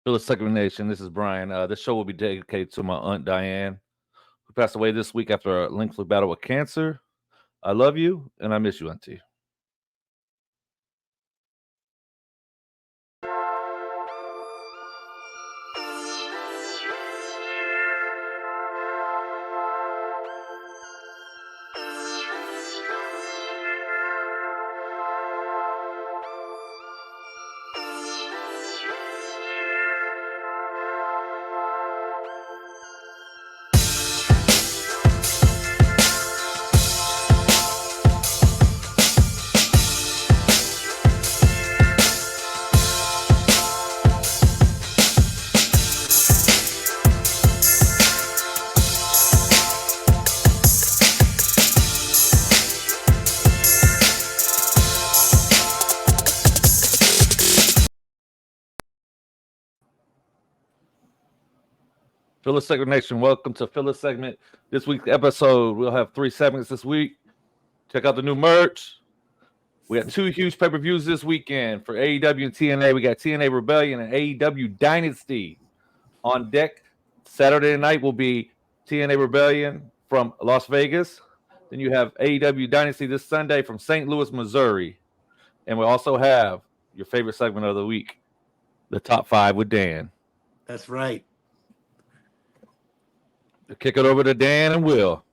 Phyllis Second Nation, this is Brian. This show will be dedicated to my Aunt Diane, who passed away this week after a lengthy battle with cancer. I love you, and I miss you, Auntie. Phyllis Segment Nation, welcome to Phyllis Segment. This week's episode, we'll have 3 segments this week. Check out the new merch. We got 2 huge pay-per-views this weekend for AEW and TNA. We got TNA Rebellion and AEW Dynasty on deck. Saturday night will be TNA Rebellion from Las Vegas. Then you have AEW Dynasty this Sunday from St. Louis, Missouri. And we also have your favorite segment of the week, the Top 5 with Dan. That's right. Kick it over to Dan and Will.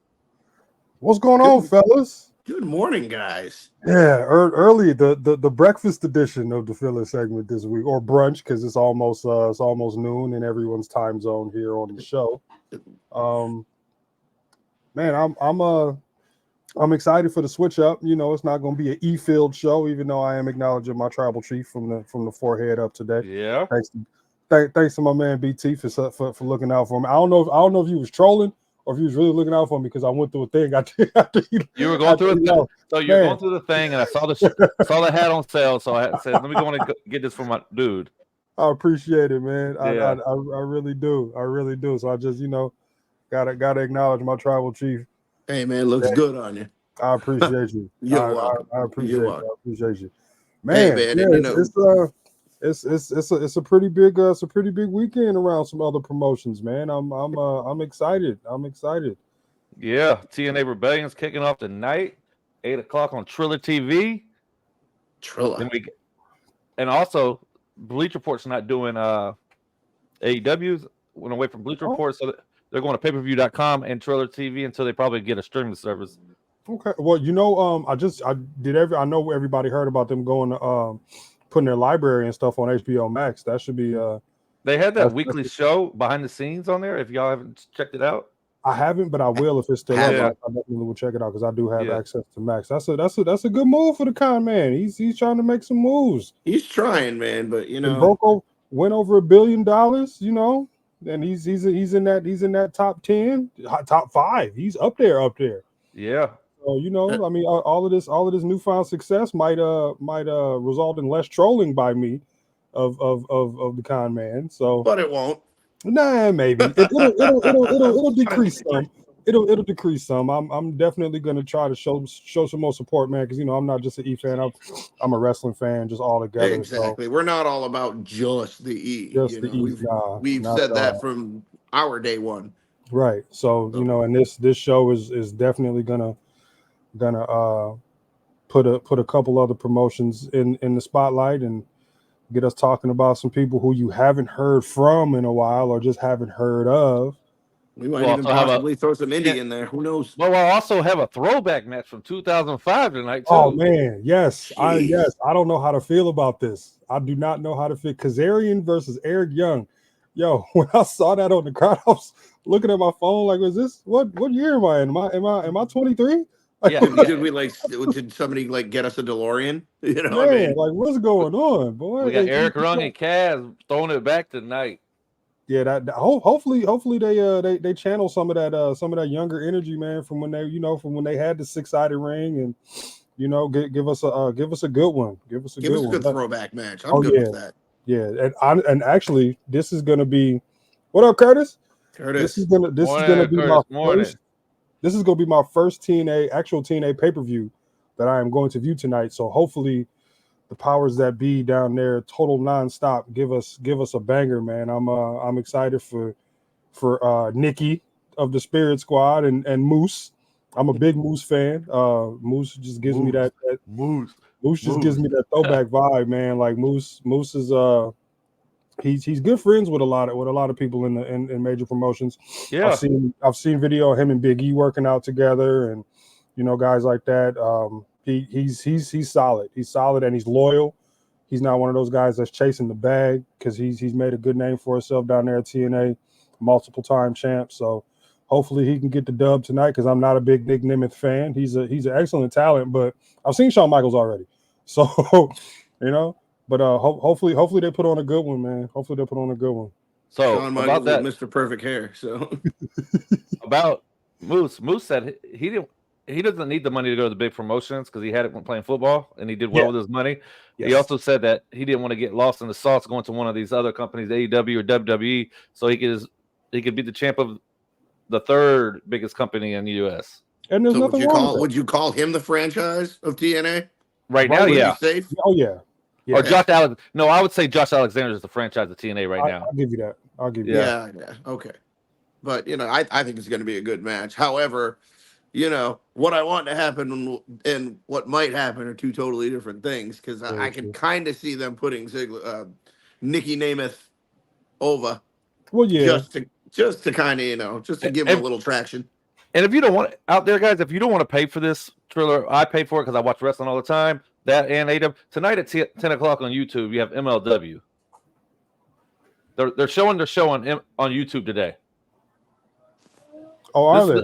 What's going on, fellas? Good morning, guys. Yeah, early the breakfast edition of the Phyllis segment this week, or brunch, because it's almost noon in everyone's time zone here on the show. Man, I'm excited for the switch up. You know, it's not going to be an E-filled show, even though I am acknowledging my tribal chief from the forehead up today. Yeah. Thanks to my man BT for looking out for me. I don't know if you was trolling or if you was really looking out for me, because I went through a thing. You were going through a thing. So you're going through the thing, and I saw the hat on sale, so I said, let me go and get this for my dude. I appreciate it, man. Yeah. I really do. I really do. So I just, gotta acknowledge my tribal chief. Hey, man, looks good on you. I appreciate you. I appreciate you. Man, hey, man, it's a pretty big weekend around some other promotions, man. I'm excited. Yeah, TNA Rebellion's kicking off tonight, 8:00 on Triller TV. And also Bleach Report's not doing AEW's, went away from Bleach Report, so they're going to pay-per-view.com and Triller TV until they probably get a streaming service. Okay. Well, I know everybody heard about them going to putting their library and stuff on HBO Max. That should be they had that weekly show behind the scenes on there. If y'all haven't checked it out. I haven't, but I will if it's still up. I definitely will check it out because I do have access to Max. That's a good move for the con man. He's trying to make some moves. He's trying, man, but went over $1 billion, and he's in that top 10, top 5. He's up there. Yeah. So I mean, all of this newfound success might result in less trolling by me of the con man. So, but it won't. Nah, maybe it'll decrease some. It'll decrease some. I'm definitely gonna try to show some more support, man. Because I'm not just an E fan. I'm a wrestling fan, just all together. Exactly. So. We're not all about just the E. We've said that from our day one. Right. So and this show is definitely gonna put a couple other promotions in the spotlight and get us talking about some people who you haven't heard from in a while or just haven't heard of. We might even possibly throw some indie in there. Who knows? Well, we'll also have a throwback match from 2005 tonight too. Oh man, yes. I don't know how to feel about this. I do not know how to feel. Kazarian versus Eric Young. Yo, when I saw that on the card, I was looking at my phone like, was this what year am I in? Am I 23? Yeah. Did somebody get us a DeLorean? What's going on, boy? We got Eric Young and Kaz throwing it back tonight. Yeah, hopefully they channel some of that younger energy, man, from when they had the 6-sided ring, and give us a good one. Give us a good throwback match. I'm good with that. Yeah, and actually, this is gonna be what up, Curtis? This is gonna be my first actual TNA pay-per-view that I am going to view tonight. So hopefully powers that be down there, total nonstop, give us a banger, man. I'm excited for Nikki of the Spirit Squad and Moose. I'm a big Moose fan. Moose just gives me that Moose just gives me that throwback vibe, man. Like Moose is he's good friends with a lot of people in major promotions. Yeah, I've seen video of him and Big E working out together, and guys like that. He's solid. He's solid and he's loyal. He's not one of those guys that's chasing the bag, because he's made a good name for himself down there at TNA, multiple time champ. So hopefully he can get the dub tonight, because I'm not a big Nick Nemeth fan. He's an excellent talent, but I've seen Shawn Michaels already. So but hopefully they put on a good one, man. Hopefully they put on a good one. So Shawn Michaels about that, Mr. Perfect Hair. So about Moose said he doesn't need the money to go to the big promotions, because he had it when playing football and he did well with his money. Yes. He also said that he didn't want to get lost in the sauce going to one of these other companies, AEW or WWE, so he could be the champ of the third biggest company in the US. And there's nothing wrong with that. Would you call him the franchise of TNA? Right now, yeah. Safe? Oh yeah. Or Josh Alex. No, I would say Josh Alexander is the franchise of TNA right now. I'll give you that. Yeah. Okay. But I think it's going to be a good match. However, what I want to happen and what might happen are two totally different things, because I can kind of see them putting Nikki Nemeth over. Well, yeah. Just to kind of, just to give him a little traction. And if you don't want out there, guys, if you don't want to pay for this thriller, I pay for it because I watch wrestling all the time. That and AEW. Tonight at 10 o'clock on YouTube, you have MLW. They're showing on YouTube today. Oh, are they?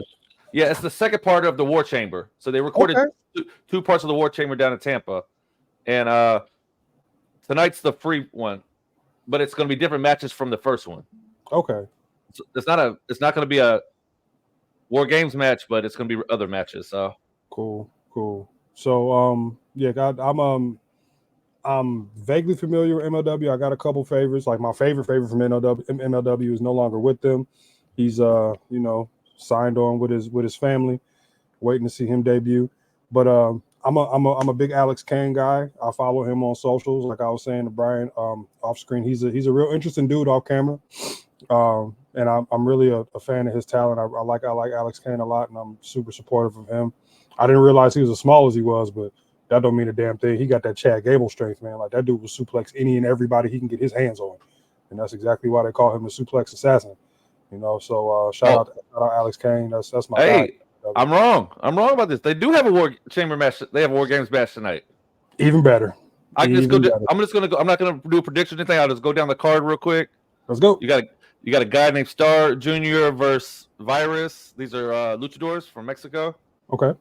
Yeah, it's the second part of the War Chamber. So they recorded two parts of the War Chamber down in Tampa, and tonight's the free one, but it's going to be different matches from the first one. Okay. So it's not going to be a War Games match, but it's going to be other matches. So cool. So I'm vaguely familiar with MLW. I got a couple favorites. Like my favorite from MLW is no longer with them. He's signed on with his family, waiting to see him debut. But I'm a big Alex Kane guy. I follow him on socials, like I was saying to Brian off screen. He's a real interesting dude off camera. And I'm really a fan of his talent. I like Alex Kane a lot, and I'm super supportive of him. I didn't realize he was as small as he was, but that don't mean a damn thing. He got that Chad Gable strength, man. Like that dude will suplex any and everybody he can get his hands on, and that's exactly why they call him the suplex assassin. So shout out Alex Kane. That's my guy. I'm wrong about this. They do have a War Chamber match. They have a War Games match tonight. Even better. I'm just gonna go. I'm not gonna do a prediction or anything. I'll just go down the card real quick. Let's go. You got a guy named Star Jr. versus Virus. These are luchadors from Mexico. Okay.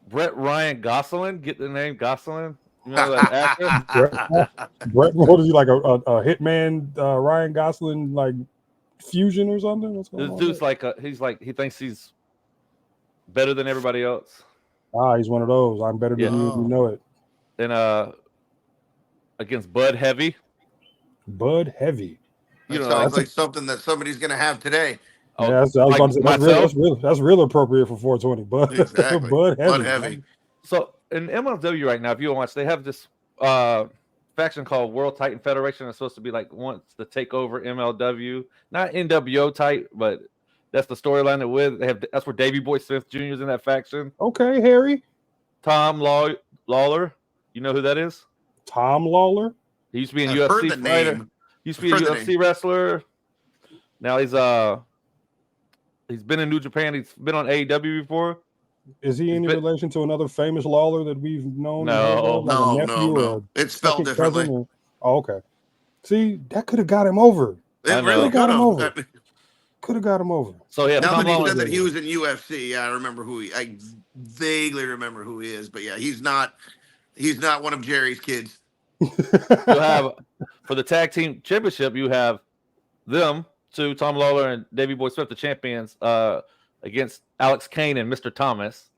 Brett Ryan Gosselin. Get the name Gosselin. You know that actor? Brett, what is he, like a hitman Ryan Gosling like fusion or something? What's going on? This dude's he thinks he's better than everybody else. He's one of those. I'm better than you, you know it. Then against Bud Heavy. Bud Heavy. Sounds like something that somebody's gonna have today. Yeah, that's real appropriate for 420. Bud, exactly. Bud Heavy. So in MLW right now, if you don't watch, they have this faction called World Titan Federation. It's supposed to be like wants to take over MLW, not NWO type, but that's the storyline that with. That's where Davey Boy Smith Jr. is in that faction. Okay, Harry. Tom Lawler, you know who that is? Tom Lawler. He used to be a UFC fighter. Name. Used to be a UFC wrestler. Now he's been in New Japan. He's been on AEW before. Is he any relation to another famous Lawler that we've known? No. It's spelled differently. Okay. See, that could have got him over. It really got him over. Could have got him over. So yeah, now that he said that he was in UFC, yeah, I vaguely remember who he is, but yeah, he's not one of Jerry's kids. You have for the tag team championship, you have them two, Tom Lawler and Davey Boy Smith, the champions, against Alex Kane and Mr. Thomas.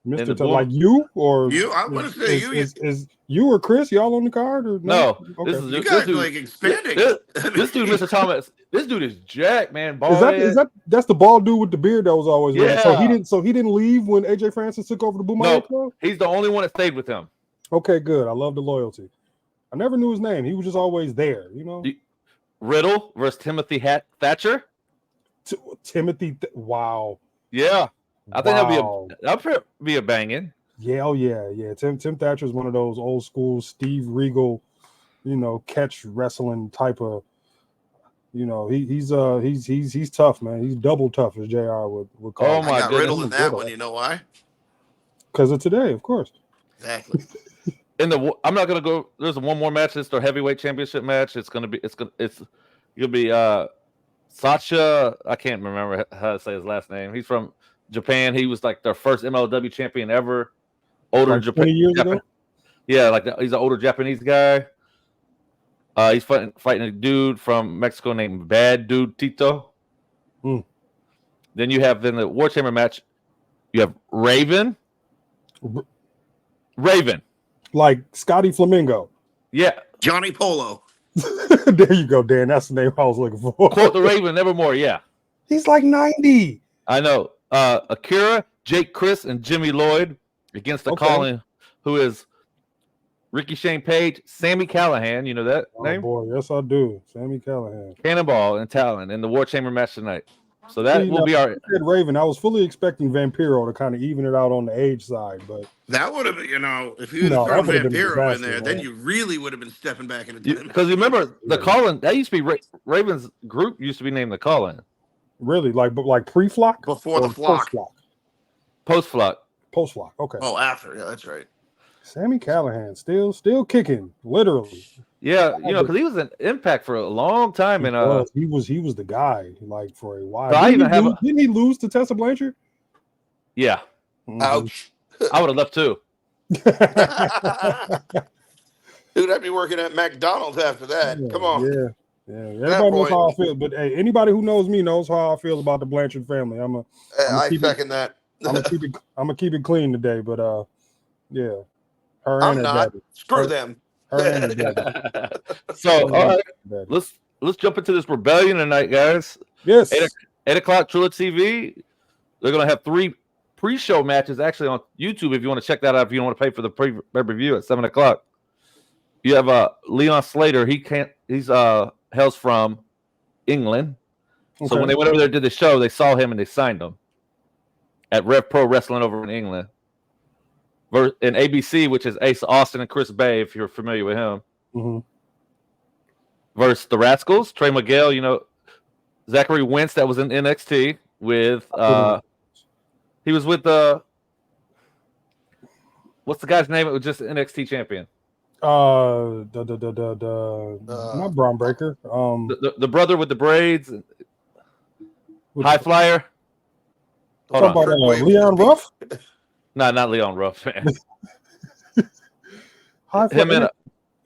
Mr. Like you or you? I want to say is you or Chris? Y'all on the card or no? Okay. You guys are like expanding. This dude, Mr. Thomas. This dude is jacked, man. That's the bald dude with the beard that was always there? So he didn't leave when AJ Francis took over the Boom Club? He's the only one that stayed with him. Okay, good. I love the loyalty. I never knew his name. He was just always there, you know. Riddle versus Timothy Thatcher. Timothy. Wow. Yeah, I think Wow. that'd be a banging. Yeah, oh yeah. Tim Thatcher is one of those old school Steve Regal, you know, catch wrestling type of. You know, he's tough, man. He's double tough, as JR would call. Oh it. my I got goodness. Riddle in that one. You know why? Because of today, of course. Exactly. I'm not gonna go. There's one more match. It's their heavyweight championship match. You'll be Sacha. I can't remember how to say his last name. He's from Japan. He was like their first MLW champion ever. Older Like 20 years ago? Yeah, he's an older Japanese guy. He's fighting a dude from Mexico named Bad Dude Tito. Then you have in the War Chamber match, you have Raven. Like Scotty Flamingo. Yeah. Johnny Polo. There you go, Dan. That's the name I was looking for. Quote the Raven, nevermore. Yeah. He's like 90. I know. Akira, Jake Chris, and Jimmy Lloyd against the Colin, who is Ricky Shane Page, Sammy Callahan. You know that name? Boy, yes, I do. Sammy Callahan. Cannonball and Talon in the War Chamber match tonight. So that will be our Raven. I was fully expecting Vampiro to kind of even it out on the age side, but that would have been, if you had thrown Vampiro in there, then you really would have been stepping back into time. Because remember the Colin that used to be Raven's group used to be named the Colin. Really, like pre-flock before the flock, post-flock. Okay. Oh, after, yeah, that's right. Sammy Callahan still kicking, literally. Yeah, because he was an Impact for a long time, he was the guy like for a while. So didn't he lose to Tessa Blanchard? Yeah. Ouch. I would have left too. Dude, I'd be working at McDonald's after that. Yeah, come on. Yeah. Everybody knows how I feel, but hey, anybody who knows me knows how I feel about the Blanchard family. I second that. I'm gonna keep it clean today, but yeah. I'm not. Screw them. So all right, let's jump into this rebellion tonight, guys. Yes. 8 o'clock Trilla TV. They're gonna have 3 pre-show matches actually on YouTube if you want to check that out. If you don't want to pay for the pay-per-view at 7 o'clock. You have Leon Slater. He's hails from England. Okay. So when they went over there to the show, they saw him and they signed him at Rev Pro Wrestling over in England. In ABC, which is Ace Austin and Chris Bay, if you're familiar with him. Versus the Rascals, Trey Miguel, Zachary Wentz that was in NXT with he was with what's the guy's name? It was just NXT champion. Not Braun Breaker. The brother with the braids, high flyer. Hold on. Leon Ruff? No, not Leon Ruff, man.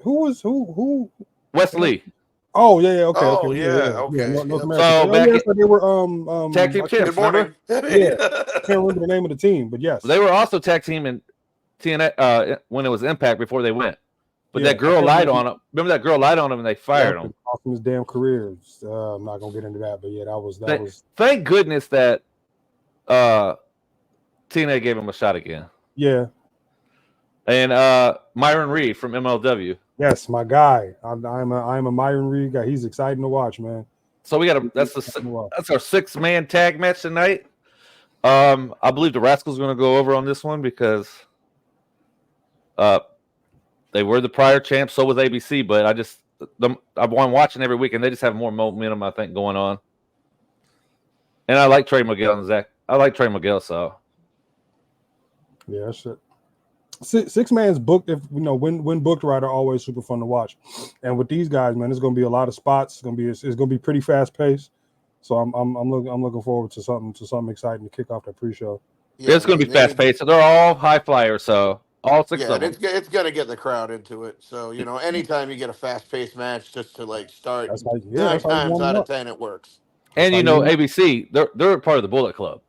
Who? Wesley. Oh yeah, okay. Oh okay. So they were tag team champs. Good morning. Can't remember the name of the team, but yes, they were also tag team in TNA when it was Impact before they went. But that girl lied on him. Remember that girl lied on him and they fired him. Off his damn career. I'm not gonna get into that, but yeah, that was. Thank goodness that TNA gave him a shot again. Yeah. And Myron Reed from MLW. Yes, my guy. I'm a Myron Reed guy. He's exciting to watch, man. So we got that's our 6-man tag match tonight. I believe the Rascals are going to go over on this one because they were the prior champs. So was ABC, but I've been watching every week, and they just have more momentum, I think, going on. And I like Trey Miguel and Zach. I like Trey Miguel, so yeah, that's it. 6 man's booked. If when booked right, are always super fun to watch. And with these guys, man, it's going to be a lot of spots. It's going to be pretty fast paced. So I'm looking forward to something exciting to kick off that pre-show. Yeah, it's going to be fast paced. So they're all high flyers. So all 6 of them. It's going to get the crowd into it. So anytime you get a fast paced match, just to start, 9 times out of 10 it works. And ABC, they're part of the Bullet Club.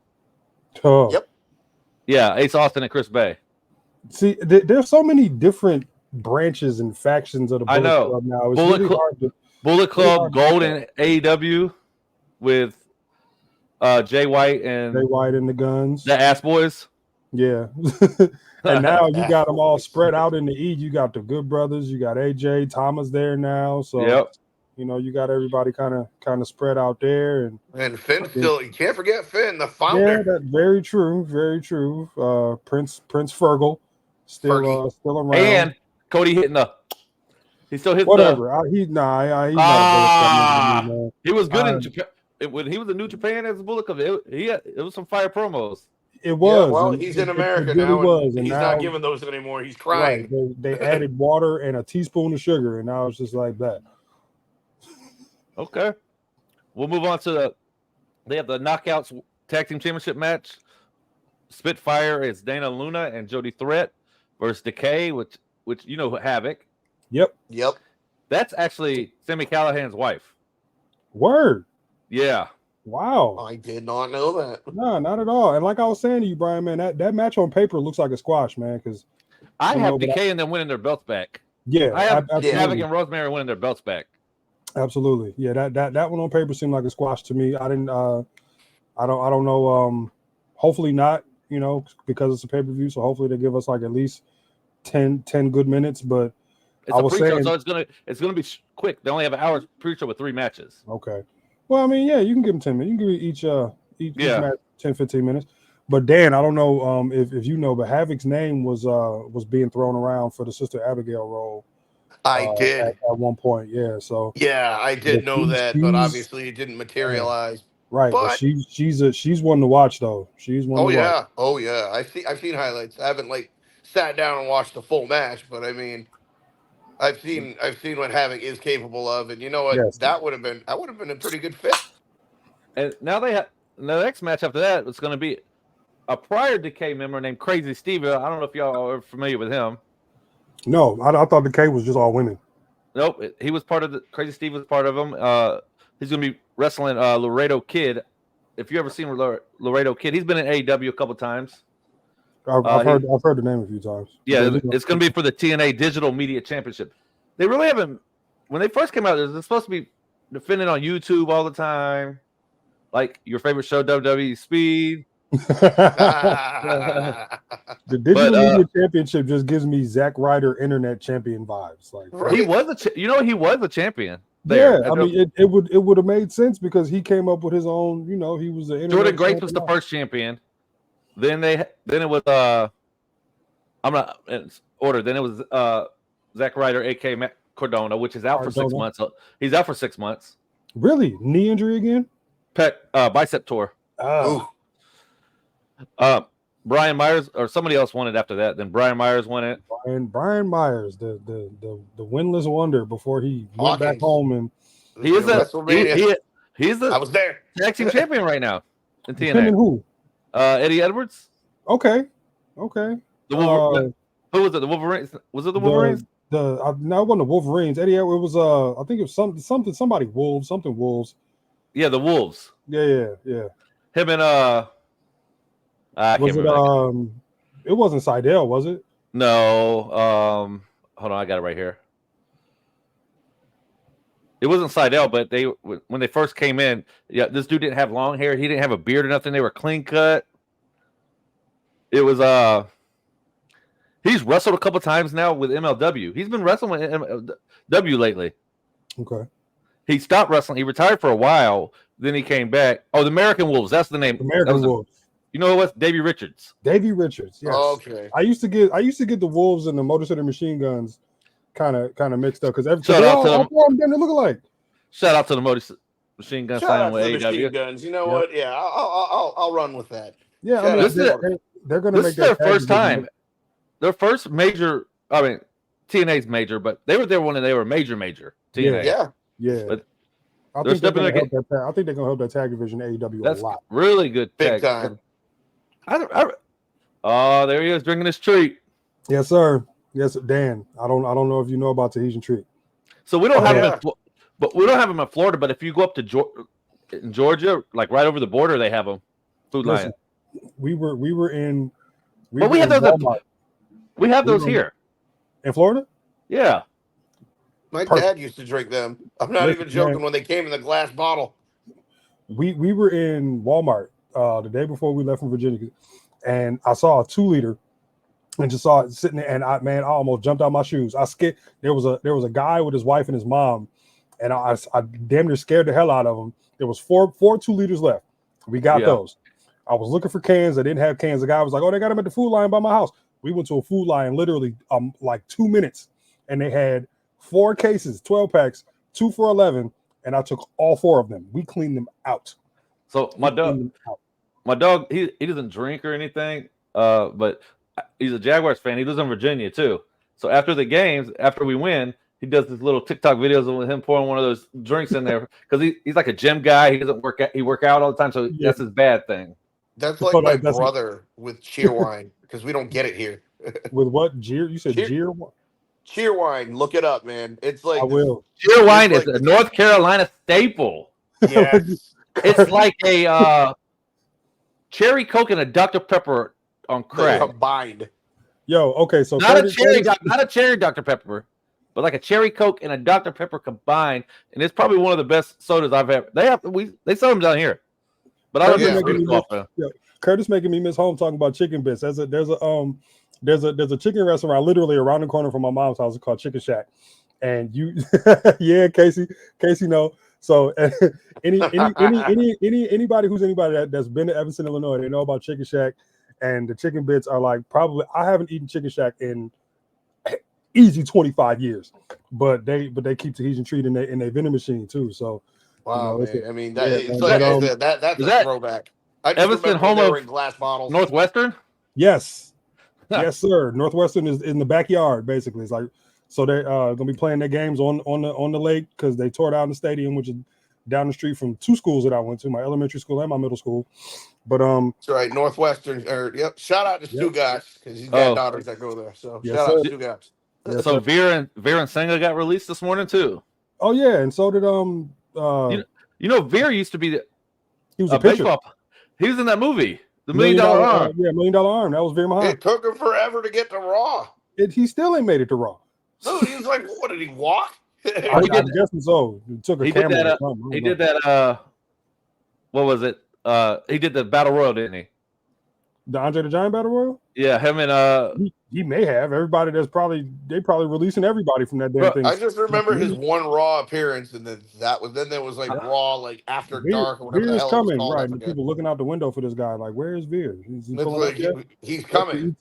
Oh. Yep. Yeah, Ace Austin and Chris Bay. See, there's so many different branches and factions of the Bullet Club now. It's Bullet Club, Gold and AEW with Jay White and the Guns. The Ass Boys. Yeah. And now you got them all spread out in the East. You got the Good Brothers. You got AJ Thomas there now. So, Yep. you got everybody kind of spread out there. And Finn still, you can't forget Finn, the founder. Yeah, that's very true. Very true. Prince Fergal still around. And Cody hitting he still hit whatever. He's not a bullet man. He was good in Japan when he was in New Japan as a bullet club. It was some fire promos. It was. Yeah, well, he's in America now. Was, and he's now, not giving those anymore. He's crying. Right. They added water and a teaspoon of sugar, and now it's just like that. Okay. We'll move on to they have the Knockouts Tag Team Championship match. Spitfire is Dana Luna and Jody Threat versus Decay, which Havoc. Yep. That's actually Sami Callihan's wife. Word. Yeah. Wow. I did not know that. No, not at all. And like I was saying to you, Brian, man, that match on paper looks like a squash, man. Because I have Decay and them winning their belts back. Yeah, I have Havoc and Rosemary winning their belts back. Absolutely. Yeah, that one on paper seemed like a squash to me. I don't know. Hopefully not, because it's a pay-per-view. So hopefully they give us like at least 10 good minutes. But it's a pre-show, so it's gonna be quick. They only have an hour's pre-show with 3 matches. Okay. Well, I mean, yeah, you can give them 10 minutes. You can give each match 10, 15 minutes. But Dan, I don't know if you know, but Havoc's name was being thrown around for the Sister Abigail role. I did at one point, yeah. So yeah, I did know that, but obviously it didn't materialize. Right, but she's one to watch though. She's one. Watch. Oh yeah. I've seen highlights. I haven't sat down and watched the full match, but I mean, I've seen what Havoc is capable of, and you know what? Yes. That would have been a pretty good fit. And now the next match after that is going to be a prior Decay member named Crazy Steve. I don't know if y'all are familiar with him. No, I thought Decay was just all women. Nope, he was part of Crazy Steve was part of him. He's going to be wrestling Laredo Kid. If you ever seen Laredo Kid, he's been in AEW a couple times. I've heard the name a few times. Yeah, it's going to be for the TNA Digital Media Championship. They really haven't. When they first came out, they're supposed to be defending on YouTube all the time, like your favorite show, WWE Speed. The Digital Media Championship just gives me Zack Ryder Internet Champion vibes. Like he was he was a champion. There. Yeah, I mean it would have made sense because he came up with his own. He was the Jordan Grace was the first champion. Then it was I'm not in order. Then it was Zack Ryder, aka Matt Cardona, which is out for 6 months. He's out for 6 months. Really? Knee injury again? Bicep tour. Brian Myers or somebody else won it after that. Then Brian Myers won it. Brian Myers, the winless wonder before he went back home and he's the I was there. Tag team champion right now in TNA. Who? Eddie Edwards. Okay. Who was it? The Wolverines? Was it the Wolverines? No, it wasn't the Wolverines. Eddie Edwards was I think it was somebody Wolves. Yeah, the Wolves. Yeah. Him and was it it wasn't Seidel, was it? No. Hold on, I got it right here. It wasn't Seidel, but when they first came in, this dude didn't have long hair. He didn't have a beard or nothing. They were clean cut. It was he's wrestled a couple times now with MLW. He's been wrestling with MLW lately. Okay. He stopped wrestling. He retired for a while. Then he came back. Oh, the American Wolves. That's the name. American Wolves. You know what? Davey Richards. Davey Richards. Yes. Okay. I used to get the Wolves and the Motor City Machine Guns kind of mixed up because shout out to them. They look alike. Shout out to the Motor Machine Guns signing with AEW. Machine Guns. You know what? Yeah, I'll run with that. Yeah, I mean, they're going to make their first time. Their first major. I mean, TNA's major, but they were there when they were major TNA. Yeah. But I think they're going to help that tag division AEW a lot. Really good big tag. time. Oh, there he is drinking his treat. Yes, sir. Yes, Dan. I don't know if you know about Tahitian treat. So we don't have him, but we don't have him in Florida. But if you go up to Georgia, like right over the border, they have them. Food Lion. We were in. We have those. We have those here in Florida. Yeah. My dad used to drink them. I'm not even joking. When they came in the glass bottle. We were in Walmart the day before we left from Virginia. and I saw a 2-liter. And just saw it sitting there, and I almost jumped out my shoes. I scared. There was a guy with his wife and his mom, and I damn near scared the hell out of him. There was four 2-liters left. We got those. I was looking for cans. I didn't have cans. The guy was like, "Oh, they got them at the Food Lion by my house." We went to a Food Lion literally like 2 minutes, and they had 4 cases, 12 packs, 2 for $11, and I took all 4 of them. We cleaned them out. So my dog, he doesn't drink or anything, but he's a Jaguars fan. He lives in Virginia too. So after the games, after we win, he does this little TikTok videos with him pouring one of those drinks in there because he's like a gym guy. He doesn't work out. He work out all the time, so that's his bad thing. That's like my brother with cheer wine because we don't get it here. With what? Jeer? You said cheer? Cheer wine. Look it up, man. It's like I will. Cheer wine is a North Carolina staple. Yes. It's like a cherry Coke and a Dr. Pepper on crack combined. Yo, okay, so not a cherry Dr. Pepper, but like a cherry Coke and a Dr. Pepper combined, and it's probably one of the best sodas I've ever. They sell them down here, but I don't Curtis making me miss home talking about chicken bits. There's a chicken restaurant literally around the corner from my mom's house called Chicken Shack, and yeah, Casey, no. So anybody that's been to Evanston, Illinois, they know about Chicken Shack. And the chicken bits are like probably I haven't eaten Chicken Shack in easy 25 years, but they keep Tahitian treat in their vending machine too. So wow, that's a throwback. I just Evanston, home they of were in glass bottles. Northwestern. Yes, yes, sir. Northwestern is in the backyard basically. It's like so they're gonna be playing their games on the lake because they tore down the stadium, which is down the street from 2 schools that I went to, my elementary school and my middle school. But that's right, Northwestern. Shout out to Stu guys because he's got daughters that go there. So shout out to Stu guys. Yes, so Veer and Senga got released this morning too. Oh yeah, and so did Veer used to be he was a pitcher. Baseball. He was in that movie, The $1 Million Arm. $1 Million Arm. That was Veer Mahan. It took him forever to get to Raw. He still ain't made it to Raw. No, he was like, what did he walk? I'm guessing so. He took a camera. He did that. What was it? He did the Battle Royal, didn't he? The Andre the Giant Battle Royal? Yeah, him and he may have. Everybody they probably releasing everybody from that damn thing. I just remember his one Raw appearance, and then there was like Raw like after dark or whatever. Veer is coming, right? And people looking out the window for this guy, like, where is Veer? He's coming.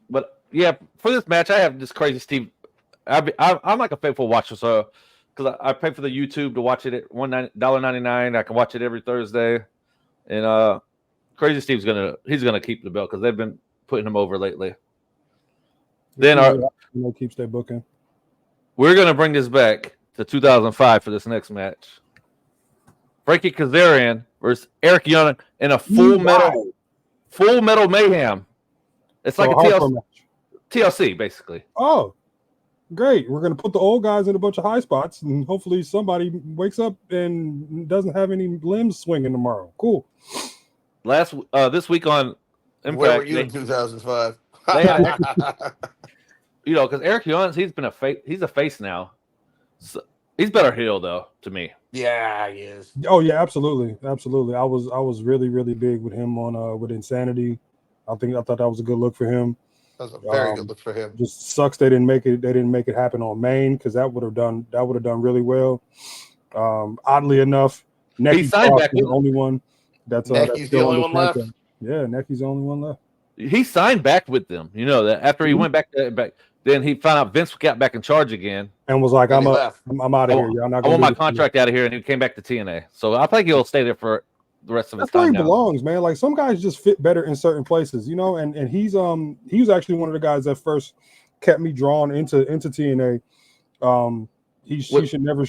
But yeah, for this match, I have this crazy Steve. I'm like a faithful watcher, so because I pay for the YouTube to watch it at $1.99. I can watch it every Thursday, and Crazy Steve's gonna keep the belt because they've been putting him over lately. Then keeps their booking. We're gonna bring this back to 2005 for this next match. Frankie Kazarian versus Eric Young in a full metal mayhem. It's like a TLC basically. Oh. Great. We're going to put the old guys in a bunch of high spots, and hopefully somebody wakes up and doesn't have any limbs swinging tomorrow. Cool. This week on Impact, where were you in 2005? Because Eric Young, he's been a face. He's a face now. So he's better heel though to me. Yeah, he is. Oh yeah, absolutely. I was really really big with him on with Insanity. I thought that was a good look for him. That's a very good look for him. Just sucks they didn't make it happen on Maine because that would have done really well. Oddly enough, Necky's the only one that's Necky's the only one left. Yeah, Necky's the only one left. He signed back with them. You know that after he went back, then he found out Vince got back in charge again and was like, "I'm out of here. Y'all not I want my contract out of here," and he came back to TNA. So I think he'll stay there for the rest of his time. That's where he belongs, man. Like some guys just fit better in certain places, you know. And he was actually one of the guys that first kept me drawn into TNA. He should never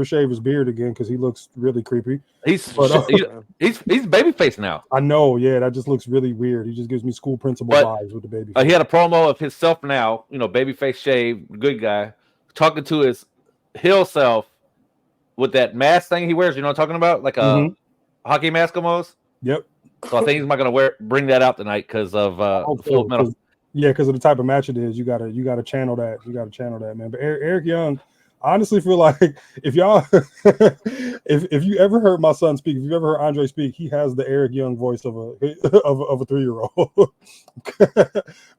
shave his beard again because he looks really creepy. He's babyface now. I know, yeah, that just looks really weird. He just gives me school principal vibes with the baby. He had a promo of himself now, babyface shave, good guy, talking to his heel self with that mask thing he wears. You know what I'm talking about, like a hockey mask almost. Yep. So I think he's not going to bring that out tonight because of Full Metal. Yeah, because of the type of match it is. You gotta channel that. You gotta channel that, man. But Eric Young, honestly feel like if y'all, if you ever heard my son speak, if you ever heard Andre speak, he has the Eric Young voice of a 3-year-old.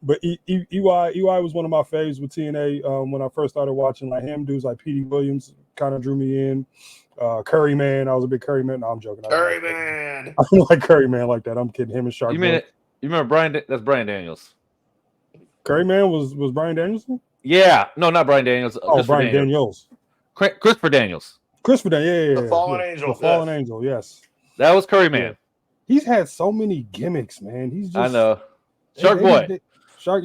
But EY was one of my faves with TNA when I first started watching. Like him, dudes like Petey Williams kind of drew me in. Curry Man, I was a big Curry Man. No, I'm joking. Curry Man. I don't like Curry Man like that. I'm kidding. Him and Shark. You mean it? You remember Brian? That's Brian Daniels. Curry Man was Brian Danielson? Yeah, no, not Brian Daniels. Oh, Brian Daniels. Christopher Daniels. Christopher Daniels, yeah. The Fallen Angel. The Fallen Angel, yes. That was Curry Man. Yeah. He's had so many gimmicks, man. He's just. I know. Shark Boy. Shark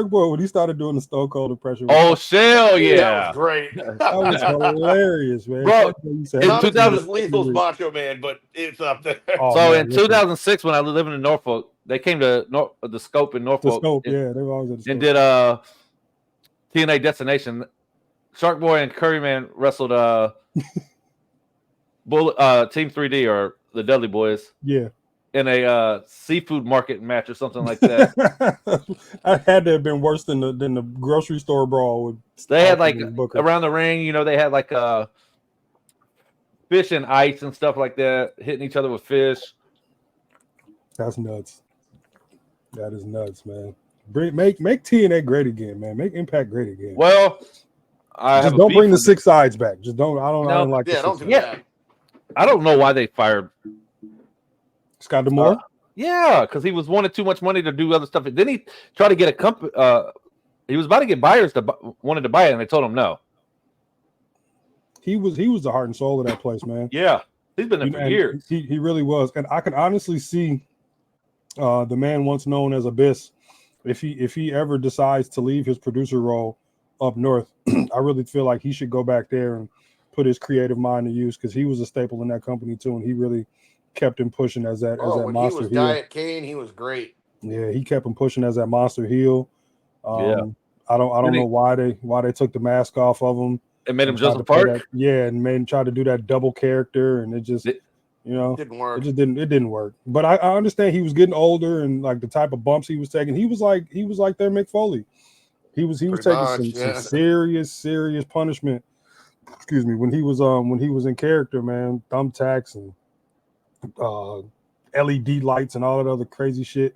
Boy, when he started doing the Stone Cold impression. Oh, Shell, yeah. That was great. That was hilarious, man. Bro, in 2000 Lethal's Macho Man, but it's up there. Oh, so man, in 2006, when I was living in Norfolk, they came to the Scope in Norfolk. The Scope, yeah, they were always at the Scope. And did TNA Destination. Shark Boy and Curry Man wrestled Team 3D or the Dudley Boys. Yeah. In a seafood market match or something like that. I had to have been worse than the grocery store brawl. They had like around the ring, you know, they had like fish and ice and stuff like that, hitting each other with fish. That's nuts. That is nuts, man. Make TNA great again, man. Make Impact great again. Well, just don't bring the 6 sides back. Just don't. I don't like. Yeah, don't do that. I don't know why they fired Scott D'Amore. Yeah, because he was wanted too much money to do other stuff. Then he tried to get a company. He was about to get buyers wanted to buy it, and they told him no. He was the heart and soul of that place, man. Yeah, he's been there for years. He really was, and I can honestly see the man once known as Abyss. If he ever decides to leave his producer role up north, I really feel like he should go back there and put his creative mind to use, because he was a staple in that company too, and he really kept him pushing as that when monster he was heel. Diet Kane, he was great. Yeah, he kept him pushing as that monster heel. I don't know why they took the mask off of him. It made him Joseph Park. And made him try to do that double character, and it just didn't work. It didn't work. But I understand he was getting older, and like the type of bumps he was taking, he was like their Mick Foley. He was taking some serious punishment. Excuse me, when he was in character, man, thumbtacks and LED lights and all that other crazy shit.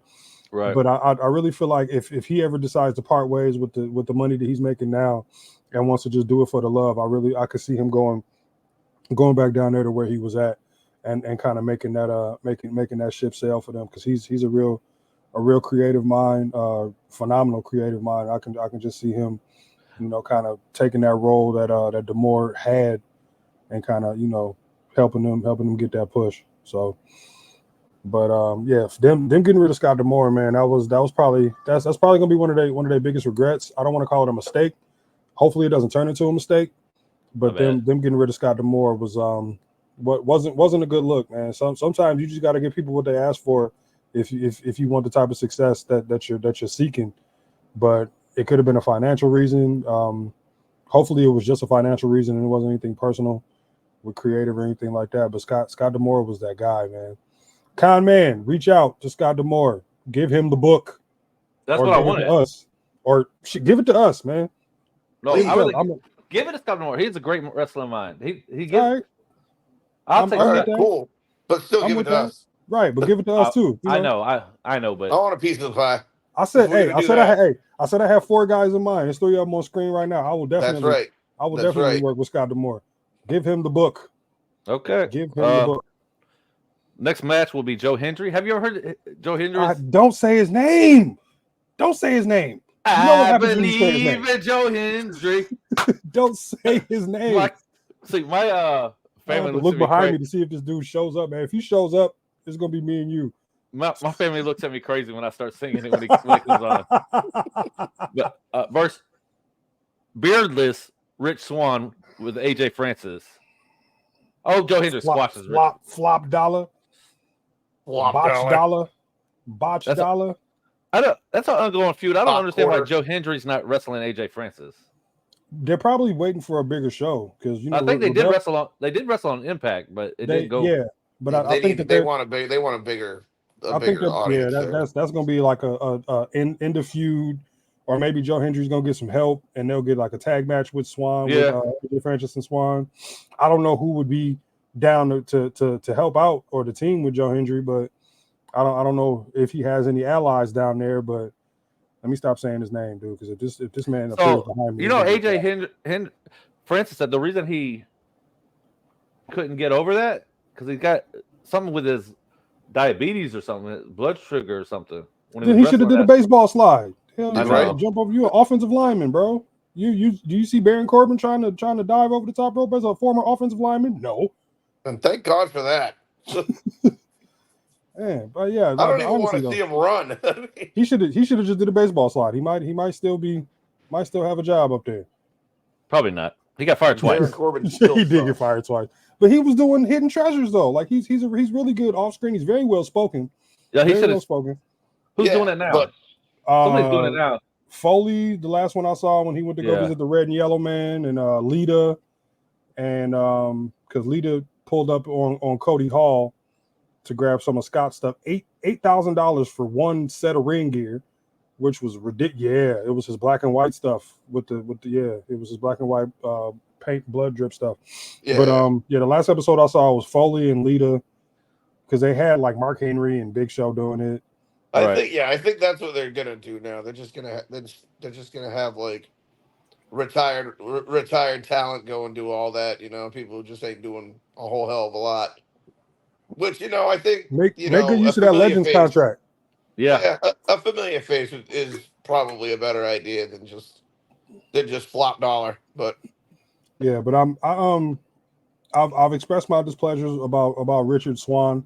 Right. But I really feel like if he ever decides to part ways with the money that he's making now and wants to just do it for the love, I could see him going back down there to where he was at and kind of making that ship sail for them, because he's a real creative mind, phenomenal creative mind. I can just see him, kind of taking that role that D'Amore had and kind of, helping them get that push. So, but them getting rid of Scott D'Amore, man, that's probably gonna be one of their biggest regrets. I don't want to call it a mistake. Hopefully, it doesn't turn into a mistake. But them getting rid of Scott D'Amore wasn't a good look, man. Sometimes you just got to give people what they ask for if you want the type of success that you're seeking. But it could have been a financial reason. Hopefully, it was just a financial reason and it wasn't anything personal with creative or anything like that. But Scott D'Amore was that guy, man. Con Man, reach out to Scott D'Amore. Give him the book. That's what I wanted. Give it to us, man. No, give it to Scott D'Amore. He's a great wrestling mind. He gives. All right. I'll take that. Cool, but still give it to us. Right, but give it to us too. I know, but I want a piece of the pie. I said I have 4 guys in mind. There's 3 of them on screen right now. I will definitely. That's right. I will definitely work with Scott D'Amore. Give him the book. Okay. Give him the book. Next match will be Joe Hendry. Have you ever heard Joe Hendry? Don't say his name. Don't say his name. I believe in Joe Hendry. Don't say his name. My family look behind me to see if this dude shows up, man. If he shows up, it's gonna be me and you. My family looks at me crazy when I start singing it when it comes on. But verse beardless Rich Swann with AJ Francis. Oh, Joe Hendry squashes flop dollar. Botch dollar. That's an ongoing feud. I don't understand why Joe Hendry's not wrestling AJ Francis. They're probably waiting for a bigger show because I think they did wrestle on. They did wrestle on Impact, but it didn't go. Yeah, but I think they want a bigger. I think that's going to be like a end of feud or maybe Joe Hendry's gonna get some help and they'll get like a tag match with Swan, Yeah. with Francis and Swan. I don't know who would be down to help out or the team with Joe Hendry, but I don't know if he has any allies down there. But let me stop saying his name, dude, because if this man appears behind me, AJ Francis said the reason he couldn't get over that because he got something with his diabetes or something, blood sugar or something. Then he should have did a baseball slide. Hell, I he's know. right to jump over you, an offensive lineman, bro. Do you see Baron Corbin trying to dive over the top rope as a former offensive lineman? No. And thank God for that. Man, but yeah, I don't even want to see him run. he should have just did a baseball slide. He might still have a job up there. Probably not. He got fired twice. He did get fired twice, but he was doing hidden treasures though. Like he's really good off screen. He's very well spoken. Yeah, he's well spoken. Who's doing it now? Somebody's doing it now. Foley, the last one I saw when he went to go visit the Red and Yellow Man, and Lita, and because Lita pulled up on Cody Hall to grab some of Scott's stuff, $8,000 for one set of ring gear, which was ridiculous. Yeah, it was his black and white stuff it was his black and white paint blood drip stuff. Yeah. But the last episode I saw was Foley and Lita, because they had like Mark Henry and Big Show doing it. I think that's what they're gonna do now. They're just gonna have like retired talent go and do all that. People just ain't doing a whole hell of a lot. Which I think make good use of that Legends contract. Yeah, a familiar face is probably a better idea than just flop dollar. But yeah, but I've expressed my displeasure about Richard Swann.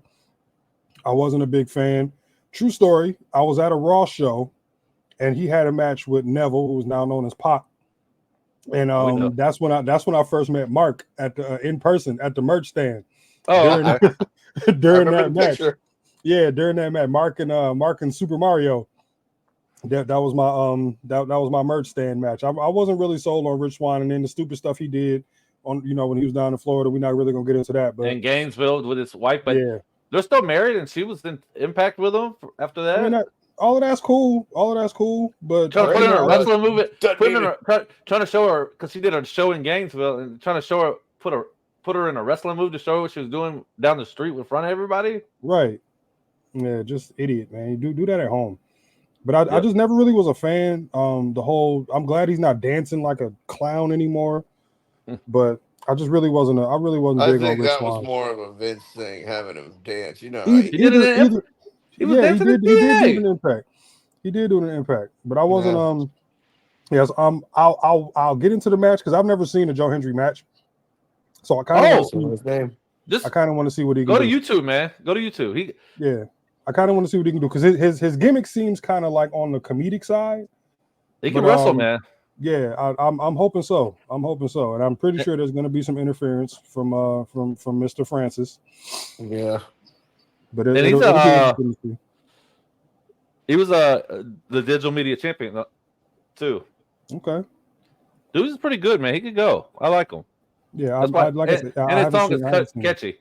I wasn't a big fan. True story. I was at a Raw show, and he had a match with Neville, who is now known as Pac. And that's when I first met Mark at the in person at the merch stand. Oh, during that match. Yeah, during that match, Mark and Super Mario. That was my that was my merch stand match. I wasn't really sold on Rich Swann, and then the stupid stuff he did on when he was down in Florida. We're not really gonna get into that, but in Gainesville with his wife, but yeah. They're still married, and she was in Impact with him after that. I mean, all of that's cool. But trying to put in a wrestling movie, trying to show her because she did a show in Gainesville, and trying to show her put her in a wrestling move to show her what she was doing down the street in front of everybody. Right. Yeah, just idiot, man. You do that at home. But I just never really was a fan. I'm glad he's not dancing like a clown anymore. But I just really wasn't. I really wasn't big on Rich Swann. I think that was more of a Vince thing, having him dance. He did it. He did do an Impact. He did do an Impact, but I wasn't. Yes. I'll get into the match because I've never seen a Joe Hendry match, so I kind of want to see his name. I kind of want to see what he can do. Go to YouTube, man. Go to YouTube. I kind of want to see what he can do because his gimmick seems kind of like on the comedic side. He can wrestle, man. Yeah, I'm hoping so. And I'm pretty sure there's going to be some interference from Mr. Francis. Yeah, but he was the digital media champion too. Okay, dude is pretty good, man. He could go. I like him. Yeah, like I said, and his song is catchy.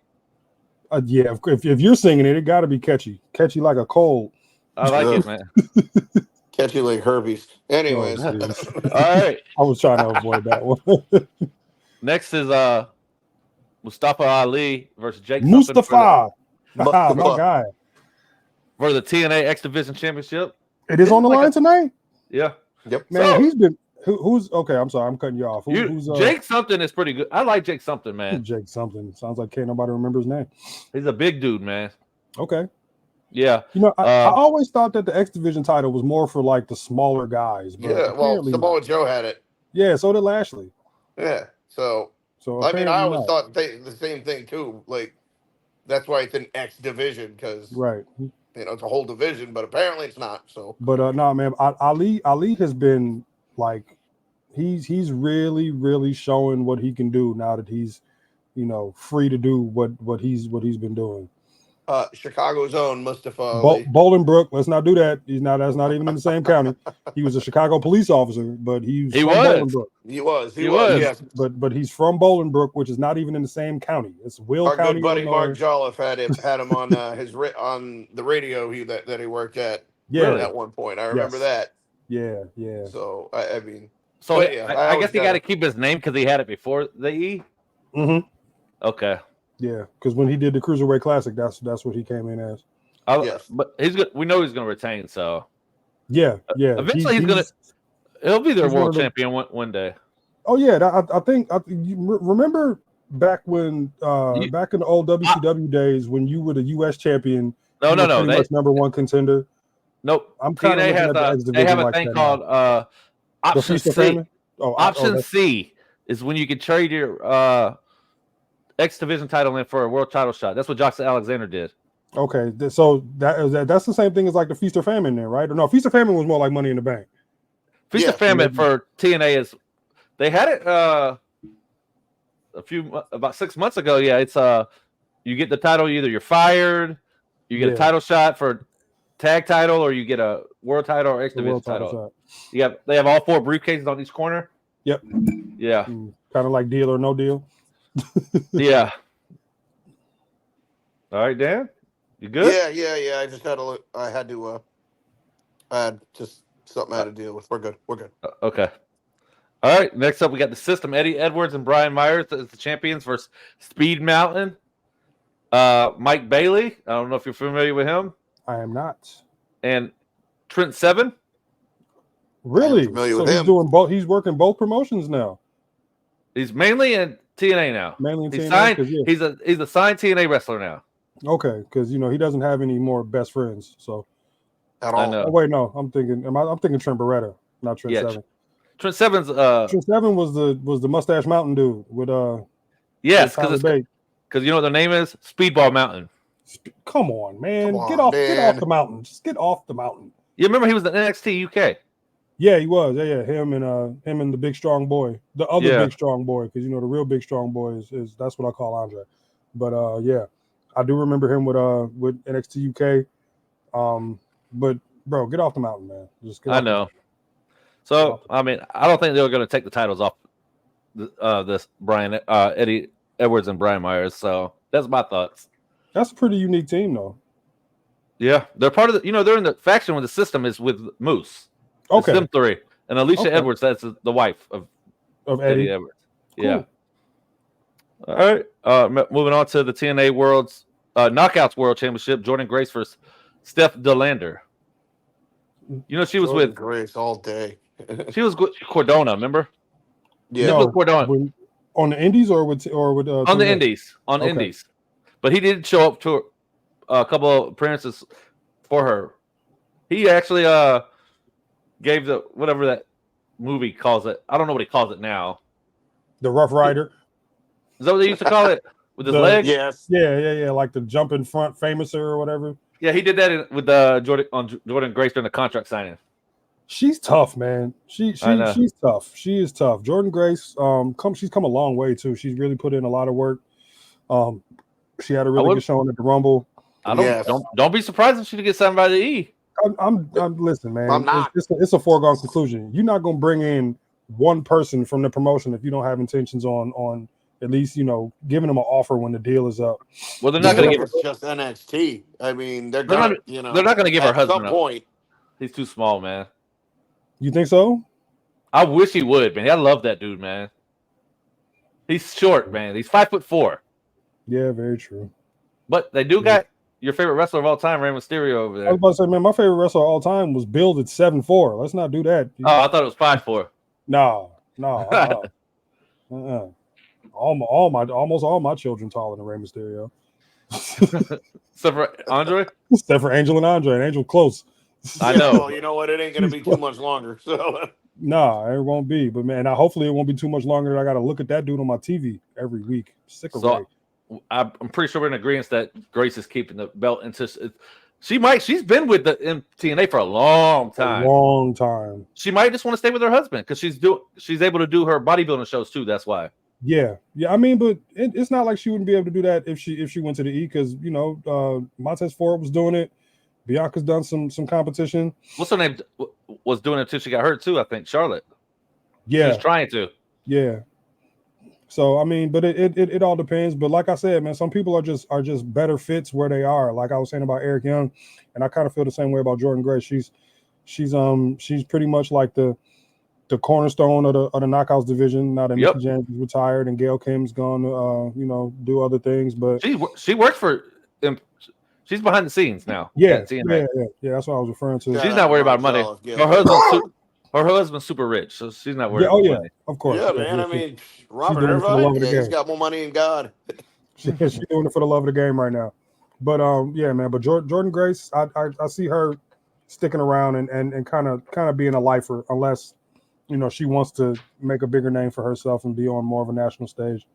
Yeah, if you're singing it, it got to be catchy like a cold. I like it, man. Catchy like herpes. Anyways. All right. I was trying to avoid that one. Next is Mustafa Ali versus Jake Mustafa. My guy. For the TNA X Division Championship. It is on the line tonight? Yeah. Yep. Man, he's been who's okay, I'm sorry, I'm cutting you off. Who's Jake something is pretty good. I like Jake something, man. Jake something. Sounds like can't nobody remember his name. He's a big dude, man. Okay. Yeah, I always thought that the X Division title was more for like the smaller guys. But yeah, well, Samoa Joe had it. Yeah, so did Lashley. Yeah, so I mean, I always thought the same thing too. Like that's why it's an X Division because right, it's a whole division, but apparently it's not. So, but no, man, Ali has been like he's really showing what he can do now that he's free to do what he's been doing. Chicago's own Mustafa Ali. Bolingbrook. Let's not do that. That's not even in the same county. He was a Chicago police officer, but he was. He was. Yes. But he's from Bolingbrook, which is not even in the same county. It's Will County. Our good buddy Mark Jolliffe had him on on the radio that he worked at. Yeah. At one point, I remember that. Yeah, yeah. So I mean, So but yeah, I guess he got to keep his name because he had it before the E. Mm-hmm. Okay. Yeah, because when he did the Cruiserweight Classic, that's what he came in as. Yes. But he's good. We know he's going to retain. So Yeah. eventually he'll be their world champion one day. Oh yeah, I think you remember back when back in the old WCW days when you were the U.S. champion. No. Pretty much number one contender. Nope. I'm kind of looking at the X division. They have a like thing called Option C. Option C is when you can trade your X division title in for a world title shot. That's what Josh Alexander did. Okay, so that's the same thing as like the Feast or Famine, then, right? Or no, Feast or Famine was more like Money in the Bank. Feast or Famine for TNA is they had it about 6 months ago. Yeah, it's you get the title, either you're fired, you get a title shot for tag title, or you get a world title or X division title. They have all 4 briefcases on each corner. Yep. Yeah. Kind of like Deal or No Deal. Yeah. All right, Dan. You good? Yeah. I just had to look. I had just something I had to deal with. We're good. Okay. All right. Next up, we got the System. Eddie Edwards and Brian Myers as the champions versus Speed Mountain. Mike Bailey. I don't know if you're familiar with him. I am not. And Trent Seven. Really? So he's doing both. He's working both promotions now. He's mainly in TNA now. Mainly in TNA. Signed, he's a signed TNA wrestler now. Okay, because he doesn't have any more best friends. So at all. Oh, wait, no, I'm thinking Trent Beretta, not Trent Seven. Trent Seven's Trent Seven was the Mustache Mountain dude with yes, because you know what their name is? Speedball Mountain. Come on, man. Get off the mountain. Just get off the mountain. You remember he was in NXT UK? Yeah, he was. Yeah. Him and the big strong boy. The other big strong boy, because the real big strong boy is that's what I call Andre. But yeah. I do remember him with NXT UK. But bro, get off the mountain, man. Just get off. I know. So I mean, I don't think they're going to take the titles off this Eddie Edwards and Brian Myers. So that's my thoughts. That's a pretty unique team, though. Yeah, they're part of the. They're in the faction with the System is with Moose. Okay. It's them 3 and Alicia Edwards. That's the wife of Eddie Edwards. Cool. Yeah. All right. Moving on to the TNA World's Knockouts World Championship. Jordan Grace versus Steph DeLander. She was with Grace all day. She was with Cordona. Remember? Yeah. With Cordona on the Indies or with on the Indies Indies. But he did show up to a couple of appearances for her. He actually gave the whatever that movie calls it. I don't know what he calls it now. The Rough Rider. Is that what they used to call it? With his leg? Yes. Yeah. Like the jump in front famouser or whatever. Yeah, he did that with Jordan Grace during the contract signing. She's tough, man. She's tough. She is tough. Jordan Grace, she's come a long way too. She's really put in a lot of work. She had a really good showing at the Rumble. Don't be surprised if she gets signed by the E. I'm listen, man. I'm not. It's a foregone conclusion. You're not gonna bring in one person from the promotion if you don't have intentions on at least giving them an offer when the deal is up. Well, they're not going to give her just NXT. I mean, they're not going to give her husband at some point. He's too small, man. You think so? I wish he would, man. I love that dude, man. He's short, man. He's 5'4". Yeah, very true. But they do got your favorite wrestler of all time, Rey Mysterio, over there. I was about to say, man, my favorite wrestler of all time was billed at 7'4". Let's not do that. Oh, I thought it was 5'4". No. Almost all my children taller than Rey Mysterio. Except for Andre? Except for Angel and Andre. And Angel close. I know. Well, you know what? It ain't going to be too much longer. So. Nah, it won't be. But, man, hopefully it won't be too much longer that I got to look at that dude on my TV every week. Sick of Ray. I'm pretty sure we're in agreement that Grace is keeping the belt until she's been with the TNA for a long time. She might just want to stay with her husband because she's able to do her bodybuilding shows too. That's why. Yeah. I mean, but it's not like she wouldn't be able to do that if she went to the E because Montez Ford was doing it. Bianca's done some competition. What's her name? Was doing it until she got hurt too. I think Charlotte. Yeah, she was trying to. Yeah. So I mean, but it all depends. But like I said, man, some people are just better fits where they are. Like I was saying about Eric Young, and I kind of feel the same way about Jordan Grace. She's pretty much like the cornerstone of the Knockouts division. Now that Mickey James is retired and Gail Kim's gone to do other things, but she works for. She's behind the scenes now. Yeah, TNA. yeah. That's what I was referring to. She's not worried about money. Her husband's super rich, so she's not worried about money. Of course. Yeah, man. I mean, Robert Irvine, he's got more money than God. She's doing it for the love of the game right now. But yeah, man. But Jordan Grace, I see her sticking around and kind of being a lifer, unless she wants to make a bigger name for herself and be on more of a national stage.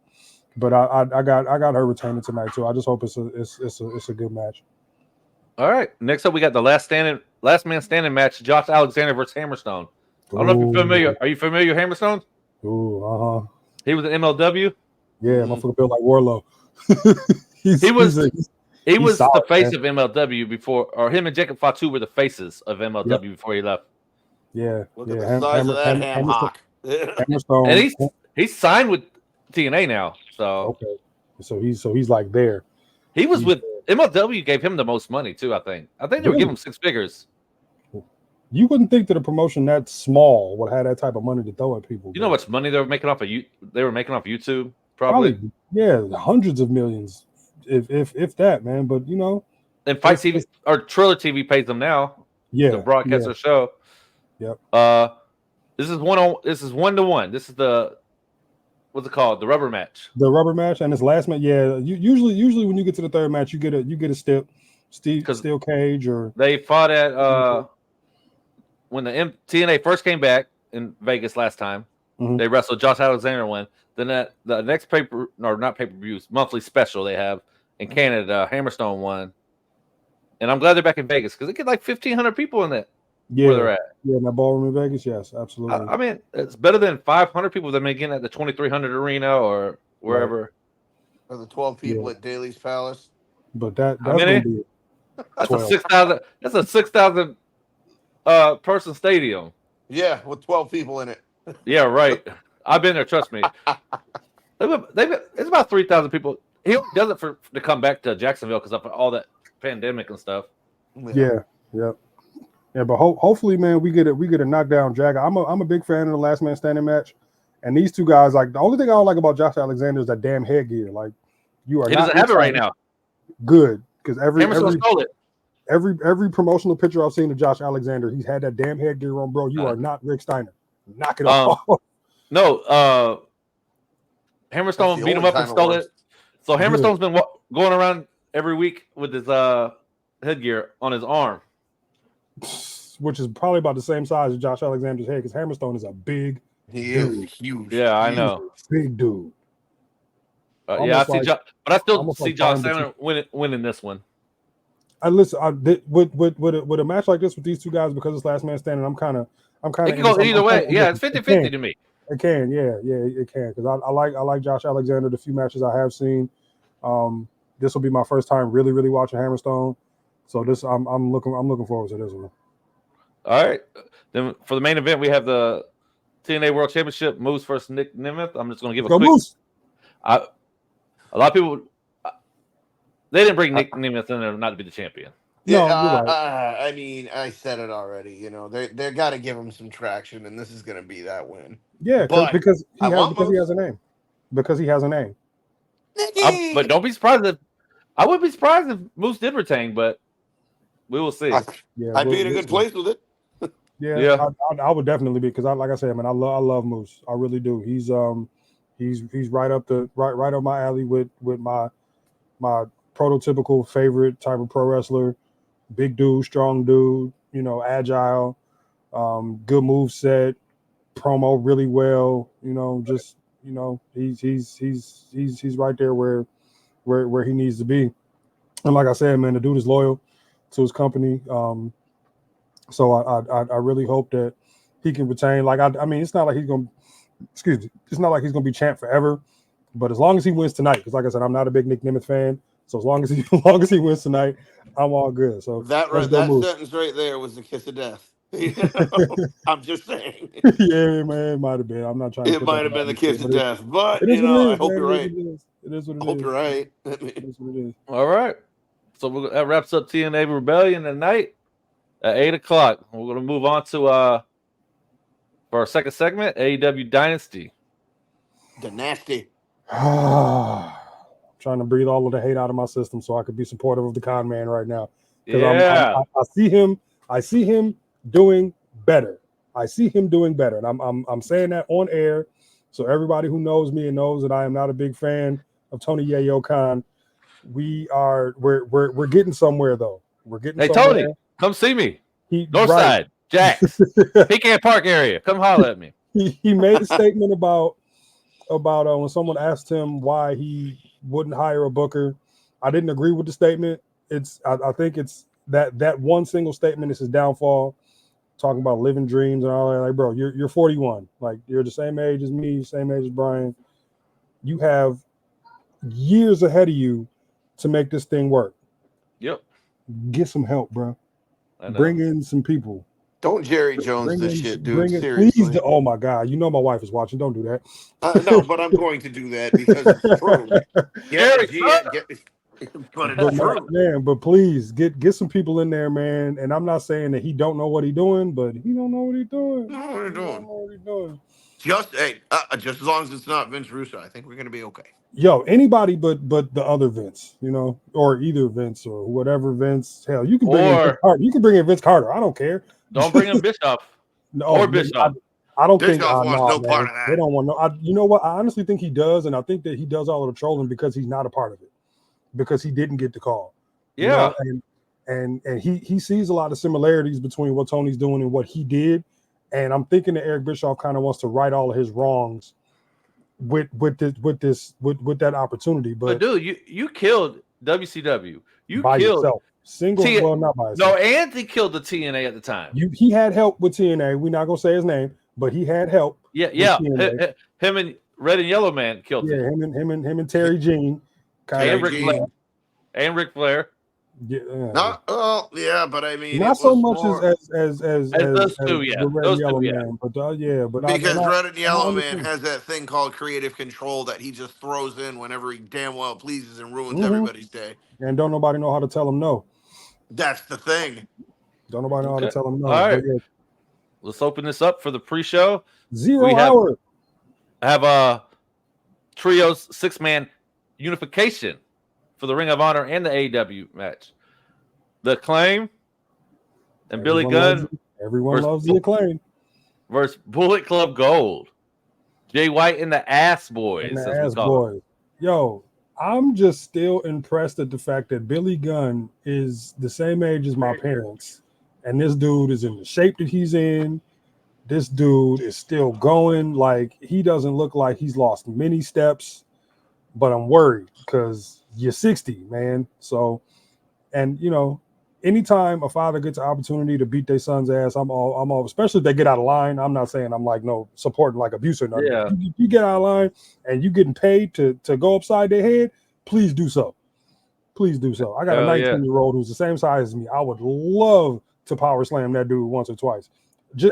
But I got her retaining tonight too. I just hope it's a good match. All right. Next up, we got the last man standing match: Josh Alexander versus Hammerstone. I don't know if you're familiar. Are you familiar with Hammerstone? Ooh, He was an MLW. Yeah, motherfucker built like Warlow. he was solid, the face of MLW before, or him and Jacob Fatu were the faces of MLW before he left. Yeah, look at the size of that ham hock. Hammerstone, and he's signed with TNA now. So okay, so he's like there. He was with MLW. Gave him the most money too. I think they were giving him 6 figures. You wouldn't think that a promotion that small would have that type of money to throw at people. You know how much money they were making off of YouTube? Probably yeah, hundreds of millions, if that, man. But and Fight TV or Triller TV pays them now. Yeah, to broadcast their show. Yep. This is 1-to-1. This is the what's it called? The rubber match. The rubber match, and this last match, yeah. Usually when you get to the third match, you get a steel cage, or they fought at when the TNA first came back in Vegas last time. Mm-hmm. They wrestled. Josh Alexander won. Then the next monthly special they have in Canada, Hammerstone won. And I'm glad they're back in Vegas because they get like 1,500 people in that. Yeah, where they're at. Yeah, in that ballroom in Vegas. Yes, absolutely. I mean, it's better than 500 people that may get at the 2,300 arena or wherever. Right. Or the 12 people at Daly's Palace. But that's gonna be that's a 6,000. That's a 6,000 person stadium. Yeah, with 12 people in it. Yeah, right. I've been there. Trust me. It's about 3,000 people. He does it to come back to Jacksonville because of all that pandemic and stuff. Yeah. But hopefully, man, we get a knockdown drag. I'm a big fan of the last man standing match, and these two guys. Like the only thing I don't like about Josh Alexander is that damn headgear. Like he doesn't have it right now. Good, because every it. promotional picture I've seen of Josh Alexander, he's had that damn headgear on, bro. You are not Rick Steiner. Knock it off. No, Hammerstone beat him up and stole it. So Hammerstone's been going around every week with his headgear on his arm, which is probably about the same size as Josh Alexander's head, because Hammerstone is a big dude. Is huge. Yeah, I know. Big dude. I see but I still see Josh Alexander winning this one. With a match like this with these two guys, because it's last man standing, I'm kind of. It can go either way. Yeah, it's 50-50 to me. It can, it can, because I like Josh Alexander. The few matches I have seen, this will be my first time really watching Hammerstone. So this, I'm looking forward to this one. All right, then for the main event, we have the TNA World Championship, Moose versus Nick Nemeth. I'm just going to give a quick. Moose. A lot of people, they didn't bring Nick Nemeth in there not to be the champion. Yeah, right. I mean, I said it already. They got to give him some traction, and this is going to be that win. Yeah, because he has a name. Because he has a name. But don't be surprised I wouldn't be surprised if Moose did retain, but we will see. I'd be in a good place with it. Yeah. I would definitely be, because like I said, man, I love Moose. I really do. He's right up right up my alley with my prototypical favorite type of pro wrestler. Big dude, strong dude, agile, good move set, promo really well. He's right there where he needs to be. And like I said, man, the dude is loyal to his company. So I really hope that he can retain. Like I mean, it's not like he's gonna. It's not like he's gonna be champ forever. But as long as he wins tonight, because like I said, I'm not a big Nick Nemeth fan. So as long as he wins tonight, I'm all good. So that sentence right there was the kiss of death. I'm just saying. Yeah, man, it might have been. I'm not trying. It might have been the kiss of death, but I hope you're right. It is what it is. I hope you're right. It is what it is. All right. So that wraps up TNA Rebellion tonight. at 8 o'clock. We're going to move on to for our second segment, AEW Dynasty. The nasty. Trying to breathe all of the hate out of my system so I could be supportive of the con man right now. Yeah. I see him doing better. I see him doing better. And I'm saying that on air. So everybody who knows me and knows that I am not a big fan of Tony Yayo Khan, we're getting somewhere though. We're getting somewhere. Tony, come see me. Northside, right. Jax, Pecan Park area. Come holler at me. He made a statement about when someone asked him why he wouldn't hire a booker. I didn't agree with the statement. I think it's that one single statement is his downfall. Talking about living dreams and all that. Like, bro, you're 41. Like, you're the same age as me, same age as Brian. You have years ahead of you to make this thing work. Yep. Get some help, bro. Bring in some people. Don't Jerry Jones this shit, dude. Seriously. Please. Oh my God. You know my wife is watching. Don't do that. No, but I'm going to do that because it's true. But it's true. Man, but please get some people in there, man. And I'm not saying that he don't know what he's doing, but he don't know what he's doing. Just as long as it's not Vince Russo, I think we're gonna be okay. Yo, anybody but the other Vince, or either Vince or whatever Vince. Hell, you can bring in Vince Carter. You can bring in Vince Carter. I don't care. Don't bring in Bischoff. Or Bischoff. I don't Bischoff think wants no part of that. They don't want no. You know what? I honestly think he does, and I think that he does all of the trolling because he's not a part of it, because he didn't get the call. Yeah, and he sees a lot of similarities between what Tony's doing and what he did, and I'm thinking that Eric Bischoff kind of wants to right all of his wrongs with that opportunity. But dude, you killed WCW. You by killed yourself. Well, not by himself. No, and he killed the TNA at the time. He had help with TNA. We're not gonna say his name, but he had help. Yeah. Him and Red and Yellow Man killed him. Him and Terry Jean. And Ric Flair. Yeah. But I mean, not so much as those two, the Red and Yellow Man, but because Red and Yellow Man has that thing called creative control that he just throws in whenever he damn well pleases and ruins everybody's day. And don't nobody know how to tell him no. That's the thing. Don't nobody know how to tell him no. All right. Let's open this up for the pre-show. 0 hour. Have a trios 6-man unification for the Ring of Honor and the AEW match. The Acclaim and Billy Gunn. Everyone loves the Acclaim. Versus Bullet Club Gold. Jay White and the Ass Boys. And the Ass Boys. Yo, I'm just still impressed at the fact that Billy Gunn is the same age as my parents. And this dude is in the shape that he's in. This dude is still going. Like, he doesn't look like he's lost many steps. But I'm worried because you're 60, man. So, and anytime a father gets an opportunity to beat their son's ass, I'm all, especially if they get out of line. I'm not saying I'm like supporting like abuse or nothing. Yeah. You get out of line and you getting paid to go upside their head, please do so. Please do so. I got a 19-year-old who's the same size as me. I would love to power slam that dude once or twice,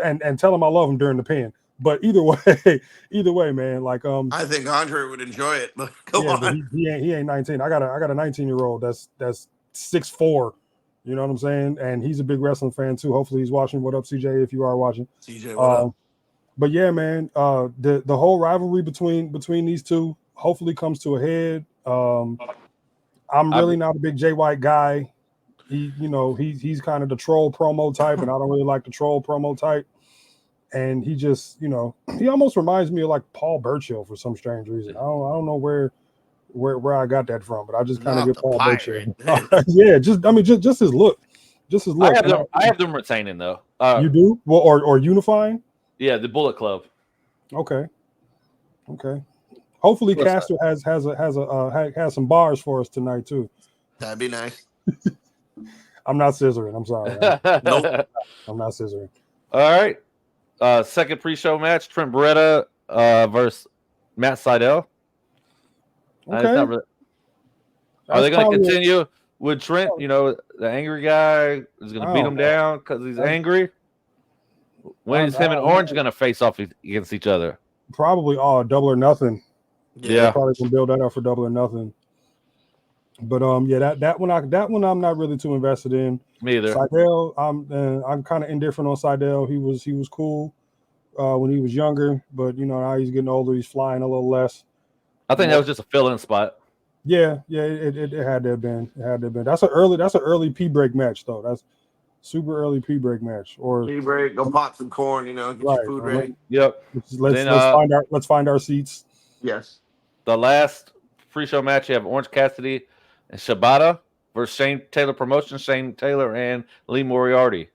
and tell him I love him during the pin. But either way, man. Like I think Andre would enjoy it. But go on. But he ain't 19. I got a 19-year-old that's 6'4". You know what I'm saying? And he's a big wrestling fan too. Hopefully he's watching. What up, CJ? If you are watching, CJ, what up? But yeah, man. The whole rivalry between these two hopefully comes to a head. I'm really not a big Jay White guy. He's kind of the troll promo type, and I don't really like the troll promo type. And he just, he almost reminds me of like Paul Burchill for some strange reason. I don't know where I got that from, but I just kind of get Paul Burchill. Yeah, just his look. Just his look. I have them retaining though. You do? Well, or unifying? Yeah, the Bullet Club. Okay. Hopefully Caster has some bars for us tonight too. That'd be nice. I'm not scissoring. I'm sorry. Nope. I'm not scissoring. All right. Second pre-show match: Trent Beretta versus Matt Sydal. Okay. Are they going to continue with Trent? The angry guy is going to beat him down because he's angry. When is him and Orange going to face off against each other? Probably Double or Nothing. Yeah. Probably can build that up for Double or Nothing. But that one I'm not really too invested in. Me either. Seidel, I'm kind of indifferent on Seidel. He was cool when he was younger, but now he's getting older. He's flying a little less. I think that was just a fill-in spot. Yeah, it had to have been. It had to have been. That's an early P break match though. That's super early P break match. Or P break, go pop some corn, get your food ready. Yep. Let's find our seats. Yes. The last pre-show match, you have Orange Cassidy and Shibata versus Shane Taylor Promotions, Shane Taylor and Lee Moriarty.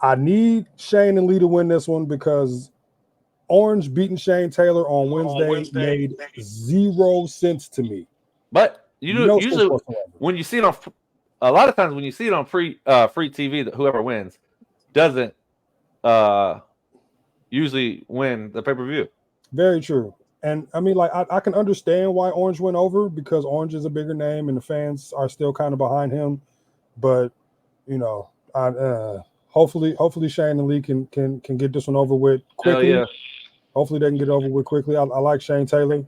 I need Shane and Lee to win this one because Orange beating Shane Taylor on Wednesday made zero sense to me. But usually when you see it on a lot of times when you see it on free TV, that whoever wins doesn't usually win the pay-per-view. Very true. And I mean, like, I can understand why Orange went over because Orange is a bigger name and the fans are still kind of behind him. But hopefully Shane and Lee can get this one over with quickly. Yeah. Hopefully they can get it over with quickly. I like Shane Taylor.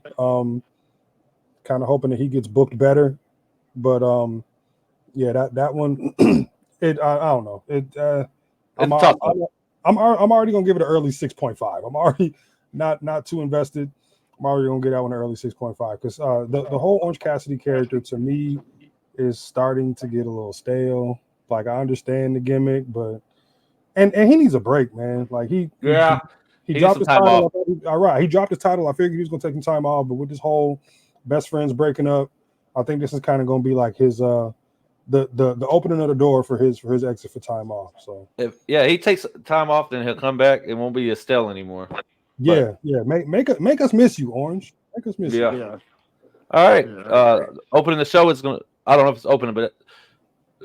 Kind of hoping that he gets booked better. But that one I don't know. I'm already gonna give it an early 6.5. I'm already not too invested. I'm already gonna get that one an early 6.5 because the whole Orange Cassidy character to me is starting to get a little stale. Like I understand the gimmick, but and he needs a break, man. Like he dropped his title. All right, he dropped his title. I figured he was gonna take some time off, but with this whole best friends breaking up, I think this is kind of gonna be like his the opening of the door for his exit for time off. So if he takes time off, then he'll come back. It won't be Estelle anymore. Yeah. Make us miss you, Orange. Make us miss you. Yeah. All right. Opening the show is gonna. I don't know if it's opening, but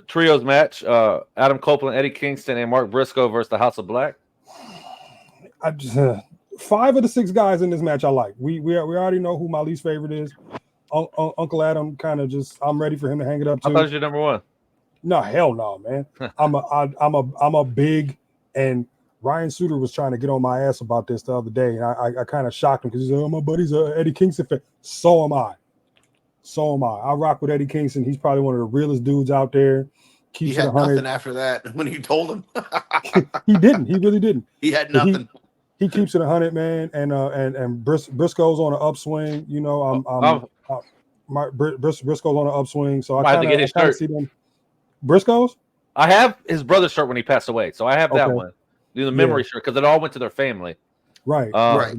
trios match: Adam Copeland, Eddie Kingston, and Mark Briscoe versus the House of Black. I just 5 of the 6 guys in this match I like. We already know who my least favorite is. Uncle Adam kind of just. I'm ready for him to hang it up too. I thought it was your number one. No, hell no, man. I'm a big and. Ryan Suter was trying to get on my ass about this the other day, and I kind of shocked him because he's like, "Oh, my buddy's a Eddie Kingston fan." So am I. I rock with Eddie Kingston. He's probably one of the realest dudes out there. He had nothing after that when you told him. He didn't. He really didn't. He had nothing. He keeps it 100, man, and Briscoe's on an upswing. Briscoe's on an upswing, so I kind of see them. Briscoe's. I have his brother's shirt when he passed away, so I have that one. The memory shirt because it all went to their family. Right.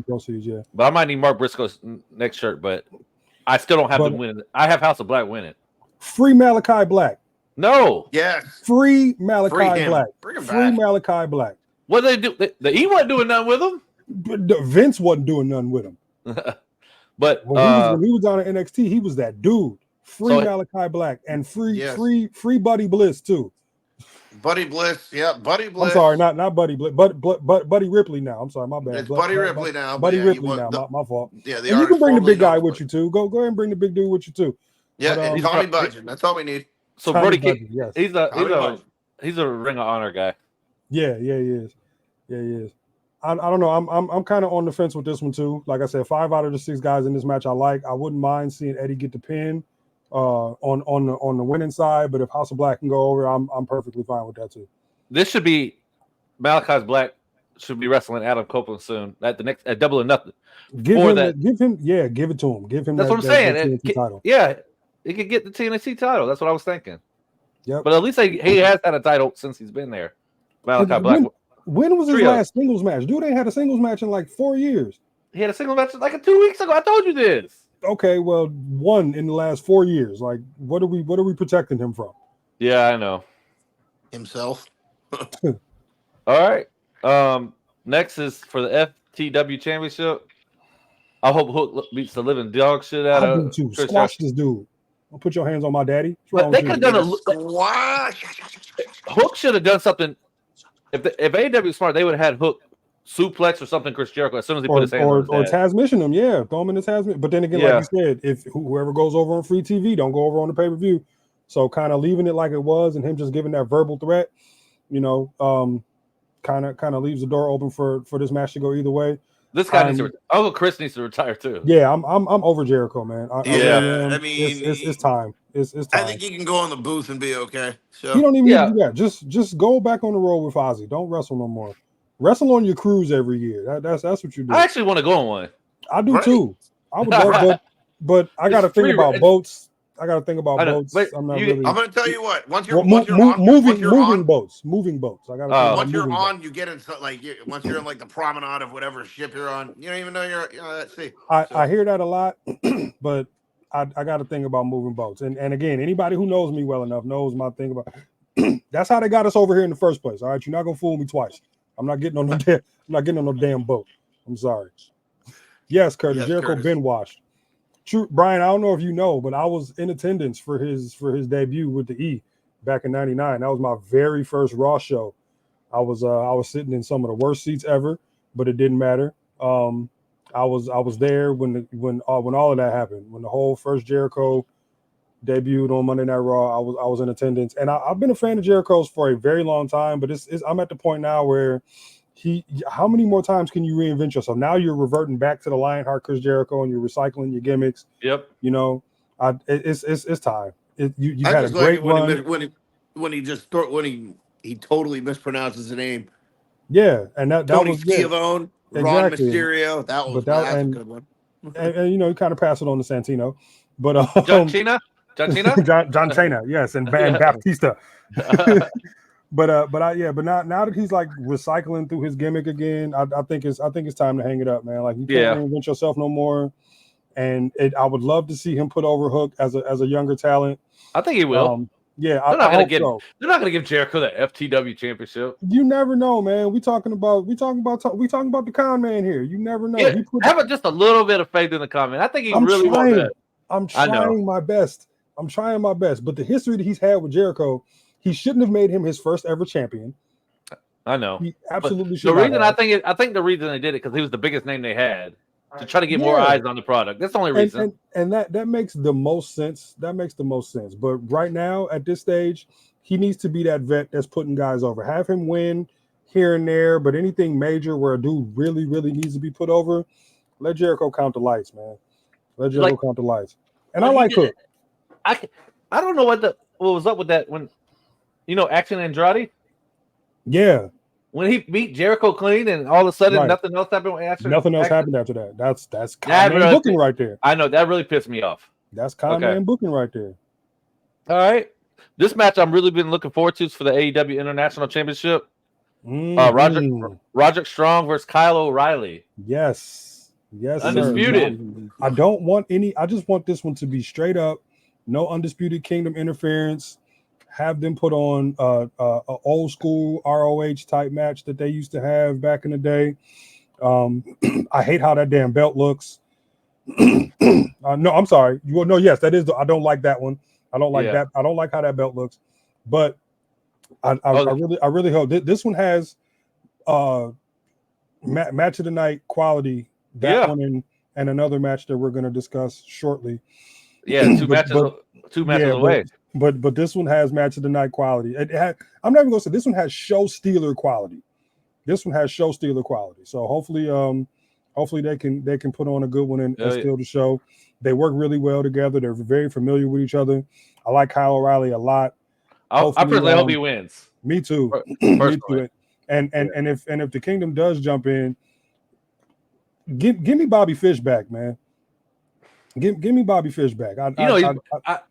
Proceeds, yeah. But I might need Mark Briscoe's next shirt, but I still don't have them winning. I have House of Black winning. Free Malachi Black. No. Yes. Free Malachi Black. Bring him Free back. Malachi Black. What did they do? He wasn't doing nothing with him. Vince wasn't doing nothing with him. But when he was down at NXT, he was that dude. Free Malachi Black and free Buddy Bliss too. Buddy Bliss, Buddy Bliss. I'm sorry, not Buddy Bliss, but Buddy Ripley now. I'm sorry, my bad. It's Buddy Ripley now. Buddy Ripley now. My fault. Yeah, and you can bring the big guy with you too. Go ahead and bring the big dude with you too. Yeah, and Tommy Budgeon. That's all we need. So Brody, he's a Ring of Honor guy. Yeah, he is. I don't know. I'm kind of on the fence with this one too. Like I said, 5 out of the 6 guys in this match I like. I wouldn't mind seeing Eddie get the pin. On the winning side, but if House of Black can go over, I'm perfectly fine with that too. This should be Malachi's Black should be wrestling Adam Copeland soon at the next at Double or Nothing. Give it to him. Give him. That's what I'm saying. Title. Yeah, he could get the TNA title. That's what I was thinking. Yep. But at least he has had a title since he's been there. Malachi Black. When was his last singles match? Dude ain't had a singles match in like 4 years. He had a singles match like 2 weeks ago. I told you this. Okay, well, 1 in the last 4 years. Like, what are we protecting him from? Yeah, I know. Himself. All right. Next is for the FTW Championship. I hope Hook beats the living dog shit out of too. Squash this dude. Don't put your hands on my daddy. But they could have done Hook should have done something. If AEW was smart, they would have had Hook suplex or something Chris Jericho as soon as he put his hands on his or transmission him, throw him in the transmission. But then again, like you said, if whoever goes over on free TV, don't go over on the pay-per-view. So kind of leaving it like it was and him just giving that verbal threat, kind of leaves the door open for this match to go either way. This guy needs to Uncle Chris needs to retire too. Yeah, I'm over Jericho, man. I mean it's time. It's time. I think he can go in the booth and be okay. So he don't even need to do that. Just go back on the road with Ozzy. Don't wrestle no more. Wrestle on your cruise every year. That's what you do. I actually want to go on one. I do too. I would love, but I got to think about boats. I got to think about boats. I'm not really. I'm going to tell you what. Once you're moving boats. I got to. Once you're on, you get into once you're in like the promenade of whatever ship you're on. You don't even know you're. Let's see. I hear that a lot, but I got to think about moving boats. And again, anybody who knows me well enough knows my thing about. That's how they got us over here in the first place. All right, you're not gonna fool me twice. I'm not getting on no damn boat. I'm sorry. Yes, Curtis. Jericho been washed. True, Brian. I don't know if you know, but I was in attendance for his debut with the E back in '99. That was my very first Raw show. I was sitting in some of the worst seats ever, but it didn't matter. I was there when all of that happened. When the whole first Jericho debuted on Monday Night Raw, I was in attendance, and I've been a fan of Jericho's for a very long time. But I'm at the point now where how many more times can you reinvent yourself? Now you're reverting back to the Lionheart Chris Jericho, and you're recycling your gimmicks. Yep. You know, it's time. You had a great run when he totally mispronounces the name. Yeah, and that Tony was Schiavone, Ron Mysterio. That's a good one. and you kind of pass it on to Santino, but John Cena, John Cena, yes, and Baptista. But now that he's like recycling through his gimmick again, I think it's time to hang it up, man. Like you can't reinvent yourself no more. And I would love to see him put over Hook as a younger talent. I think he will. They're not gonna give Jericho the FTW championship. You never know, man. We talking about the con man here. You never know. Yeah, have just a little bit of faith in the con man. I think he really wants that. I'm trying my best. But the history that he's had with Jericho, he shouldn't have made him his first ever champion. I know. He absolutely should. The reason I think the reason they did it because he was the biggest name they had to try to get more eyes on the product. That's the only reason. And that makes the most sense. But right now, at this stage, he needs to be that vet that's putting guys over. Have him win here and there, but anything major where a dude really, really needs to be put over, let Jericho count the lights, man. Let Jericho count the lights. And I like Hook. I don't know what was up with that when, Action Andrade. Yeah. When he beat Jericho clean and all of a sudden nothing else happened after. Nothing else happened after that. That's con man booking right there. I know that really pissed me off. That's con man booking right there. All right. This match I'm really been looking forward to is for the AEW International Championship. Roderick Strong versus Kyle O'Reilly. Yes, undisputed. Sir. I don't want any. I just want this one to be straight up. No Undisputed Kingdom interference. Have them put on a old school ROH type match that they used to have back in the day. I hate how that damn belt looks. No, I'm sorry. Yes, that is. I don't like that one. I don't like that. I don't like how that belt looks. But I really hope this one has match of the night quality. That one and another match that we're going to discuss shortly. Yeah, two matches away. But this one has match of the night quality. I'm not even going to say this one has show stealer quality. So hopefully they can put on a good one and steal the show. They work really well together. They're very familiar with each other. I like Kyle O'Reilly a lot. I personally hope he wins. Me too. Me too. And if the Kingdom does jump in, give me Bobby Fish back, man. Give me Bobby Fish back.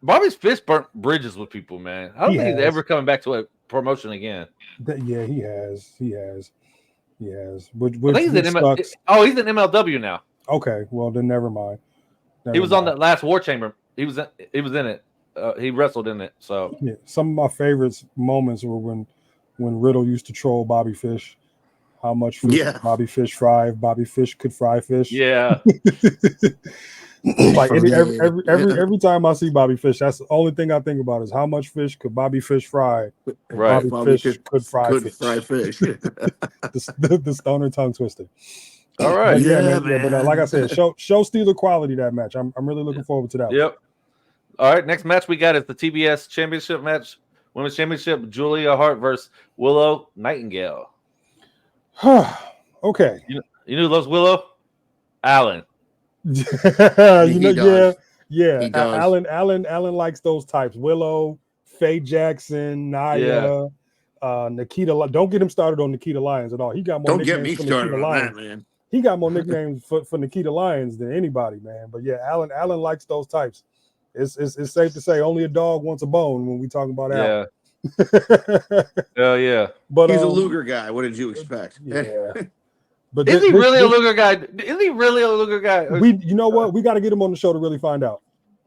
Bobby Fish burnt bridges with people, man. I don't think he's ever coming back to a promotion again. Yeah, he has. Which he's in MLW now. Okay, well then never mind. He was on the last War Chamber. He was in it. He wrestled in it. So yeah, some of my favorite moments were when Riddle used to troll Bobby Fish. How much Bobby Fish fry? Bobby Fish could fry fish. Yeah. Like every time I see Bobby Fish, that's the only thing I think about is how much fish could Bobby Fish fry? Right, Bobby Fish could fry fish. the stoner tongue twister. All right, but like I said, show stealer quality that match. I'm really looking forward to that. Yep. All right, next match we got is the TBS Championship match, Women's Championship. Julia Hart versus Willow Nightingale. Okay. You know who loves Willow? Allen. Yeah, Yeah, He does. Allen likes those types. Willow, Faye Jackson, Naya, Nikita. Don't get him started on Nikita Lyons at all. He got more Don't get nicknames me for started Nikita on Lyons. that, man. He got more nicknames for Nikita Lyons than anybody, man. But yeah, Allen likes those types. It's safe to say only a dog wants a bone when we talk about Allen. Hell yeah. But He's a Luger guy. What did you expect? Yeah. But Is he really a Luger guy? Is he really a Luger guy? You know what? We got to get him on the show to really find out.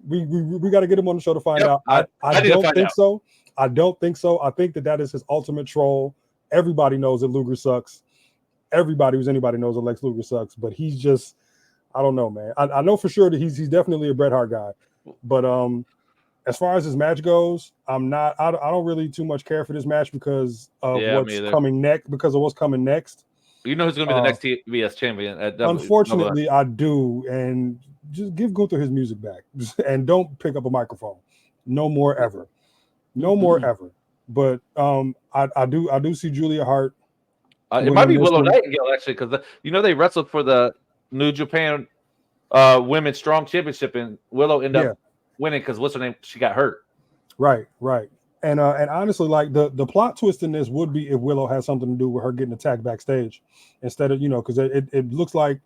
We got to get him on the show to find out. I don't think so. I don't think so. I think that is his ultimate troll. Everybody knows that Luger sucks. Everybody who's anybody knows that Lex Luger sucks. But he's just, I don't know, man. I know for sure that he's definitely a Bret Hart guy. But as far as his match goes, I don't really too much care for this match because of what's coming next. Because of what's coming next. You know who's going to be the next TBS champion? Unfortunately, I do, and just give Gunther his music back, and don't pick up a microphone. No more ever. No more ever. But I do see Julia Hart. It might be Willow Nightingale actually, because they wrestled for the New Japan Women's Strong Championship, and Willow ended up winning because what's her name? She got hurt. Right. And honestly, like the plot twist in this would be if Willow has something to do with her getting attacked backstage, instead of because it looks like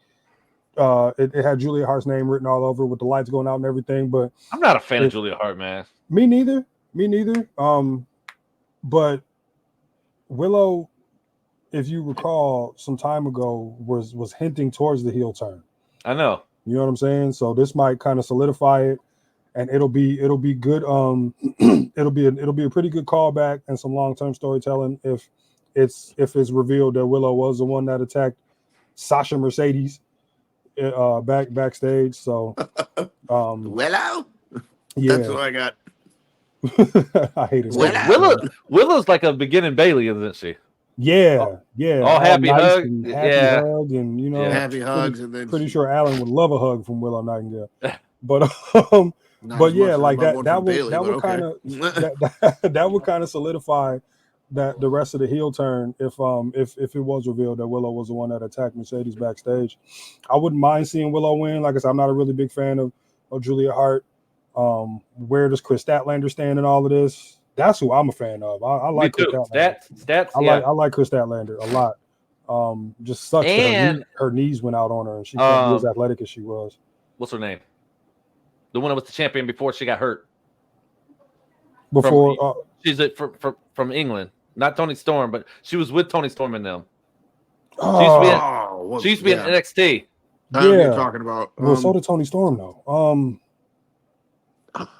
it had Julia Hart's name written all over with the lights going out and everything. But I'm not a fan of Julia Hart, man. Me neither. But Willow, if you recall, some time ago was hinting towards the heel turn. I know. You know what I'm saying? So this might kind of solidify it. And it'll be good. It'll be a pretty good callback and some long-term storytelling if it's revealed that Willow was the one that attacked Sasha Mercedes backstage. So Willow, yeah, that's what I got. I hate it. Willow's like a beginning Bailey, isn't she? Yeah. All happy hug, hug, and happy hugs, and then pretty sure Alan would love a hug from Willow Nightingale, but. But yeah, like that would kind of solidify that the rest of the heel turn if it was revealed that Willow was the one that attacked Mercedes backstage. I wouldn't mind seeing Willow win. Like I said, I'm not a really big fan of Julia Hart. Where does Chris Statlander stand in all of this? That's who I'm a fan of. I like Chris Statlander. I like Chris Statlander a lot. Just sucks that her knees went out on her and she can't be as athletic as she was. What's her name? The one that was the champion before she got hurt. She's from England, not Toni Storm, but she was with Toni Storm and them. She used to be in NXT. You're talking about. Well, so did Toni Storm though.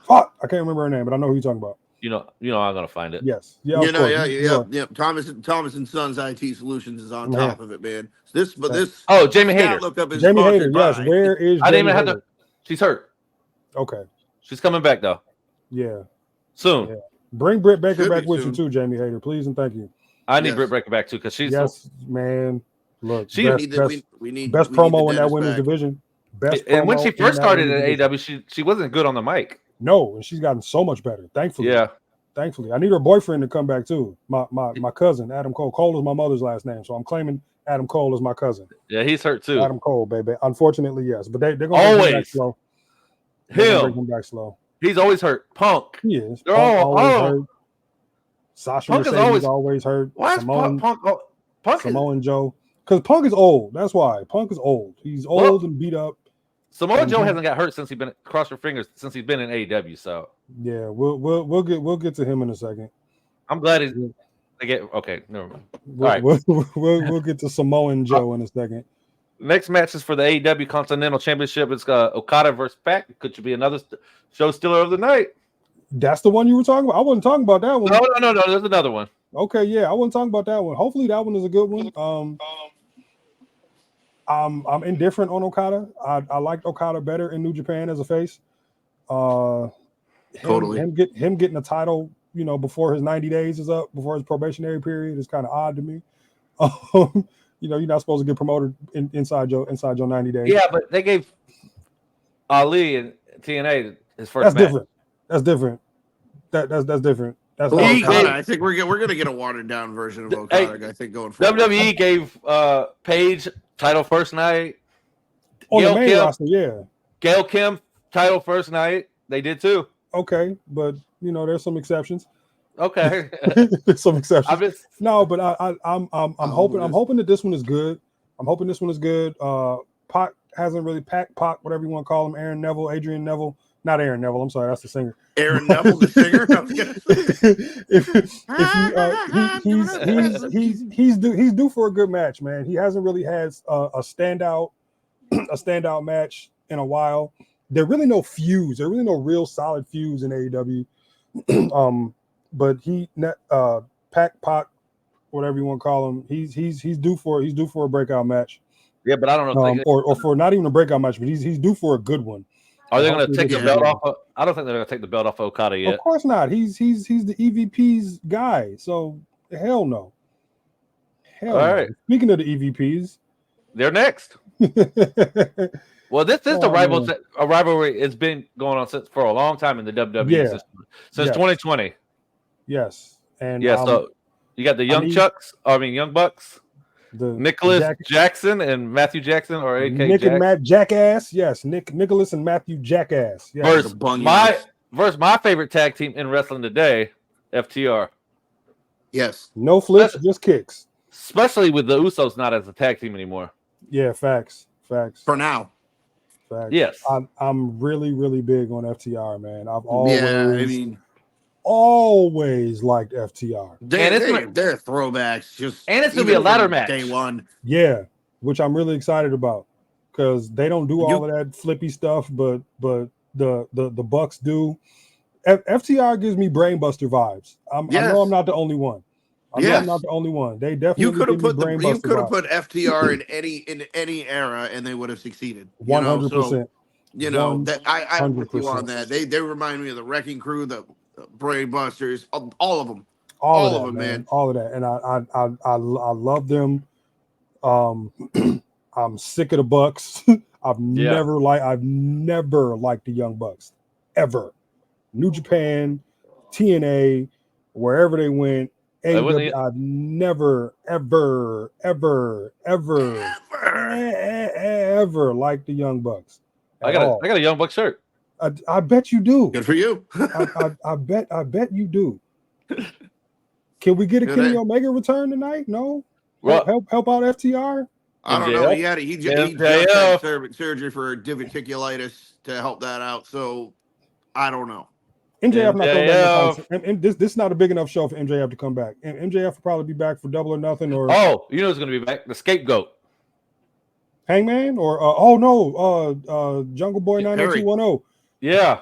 Fuck, I can't remember her name, but I know who you're talking about. You know, I'm gonna find it. Yes, yeah. Thomas and Sons IT Solutions is on top of it, man. Jamie Hayter. Look up his Jamie Hayter. Yes, where is? I didn't even have to. She's hurt. Okay. She's coming back though. Yeah. Soon. Yeah. Bring Britt Baker back with you too, Jamie Hayter, please and thank you. I need Britt Baker back too because she's man. Look, we need best promo in that women's division. And when she first started at AEW, she wasn't good on the mic. No, and she's gotten so much better. Thankfully. Yeah. Thankfully. I need her boyfriend to come back too. My cousin, Adam Cole. Cole is my mother's last name, so I'm claiming Adam Cole is my cousin. Yeah, he's hurt too. Adam Cole, baby. Unfortunately, yes. But they're gonna bring him back slow. Bring him back slow. He's always hurt. Punk. He is. They're always hurt. Sasha Mercedes always hurt. Why is Punk Samoan Joe? Because Punk is old. That's why. Punk is old. He's old and beat up. Samoan Joe hasn't got hurt since he's been cross your fingers since he's been in AEW. So yeah, we'll get to him in a second. I'm glad okay. Never mind. We'll get to Samoan Joe in a second. Next match is for the AEW Continental Championship. It's Okada versus Pac. Could be another show stealer of the night. That's the one you were talking about. I wasn't talking about that one. No. There's another one. Okay, yeah, I wasn't talking about that one. Hopefully, that one is a good one. I'm indifferent on Okada. I liked Okada better in New Japan as a face. Totally. Him getting a title, before his 90 days is up, before his probationary period, is kind of odd to me. You're not supposed to get promoted inside your 90 days. Yeah, but they gave Ali and TNA his first match. That's different. That's different. That's I think we're gonna get a watered down version of Okada. I think going forward. WWE gave Paige title first night. On the main roster, yeah. Gail Kim title first night. They did too. Okay, but there's some exceptions. Okay. There's some exceptions. I'm but I'm hoping that this one is good. I'm hoping this one is good. Pac hasn't really Pac, whatever you want to call him, Aaron Neville, Adrian Neville. Not Aaron Neville. I'm sorry, that's the singer. Aaron Neville, the singer. He's due for a good match, man. He hasn't really had a standout match in a while. There are really no feuds. There are really no real solid feuds in AEW. But Pac, whatever you want to call him, he's due for a breakout match. Yeah, but I don't know. Or for not even a breakout match, but he's due for a good one. Are they going to take the belt off? I don't think they're going to take the belt off Okada yet. Of course not. He's the EVP's guy. So hell no. Hell All no. right. Speaking of the EVPs, they're next. Well, this is the rivalry. It's been going on for a long time in the WWE system, since 2020. Yes, and so you got the Young Bucks, Nicholas Jackson and Matthew Jackson, or AK Nick and Matt Jackass. Yes, Nicholas and Matthew Jackass. Yes. Versus my favorite tag team in wrestling today, FTR. Yes, no flips, just kicks. Especially with the Usos not as a tag team anymore. Yeah, facts. For now. Facts. Yes, I'm really, really big on FTR, man. I've always liked FTR. They're throwbacks. And it's gonna be a ladder match day one. Yeah, which I'm really excited about because they don't do all of that flippy stuff, but the Bucks do. FTR gives me brainbuster vibes. I know I'm not the only one. I'm not the only one. They definitely you could have put FTR in any era and they would have succeeded. 100%. That I with you on that. They remind me of the Wrecking Crew, the Brainbusters, all of them. All of them, man. All of that. And I love them. I'm sick of the Bucks. I've never liked the Young Bucks ever. New Japan, TNA, wherever they went. AEW, I've never, ever liked the Young Bucks. I got a Young Bucks shirt. I bet you do. Good for you. I bet you do. Can we get a Kenny Omega return tonight? No. Help out FTR. I don't know. He just had surgery for diverticulitis to help that out. So I don't know. MJF not coming back. And this is not a big enough show for MJF to come back. And MJF will probably be back for Double or Nothing. Or who's going to be back? The Scapegoat, Hangman, or Jungle Boy 90210. Yeah,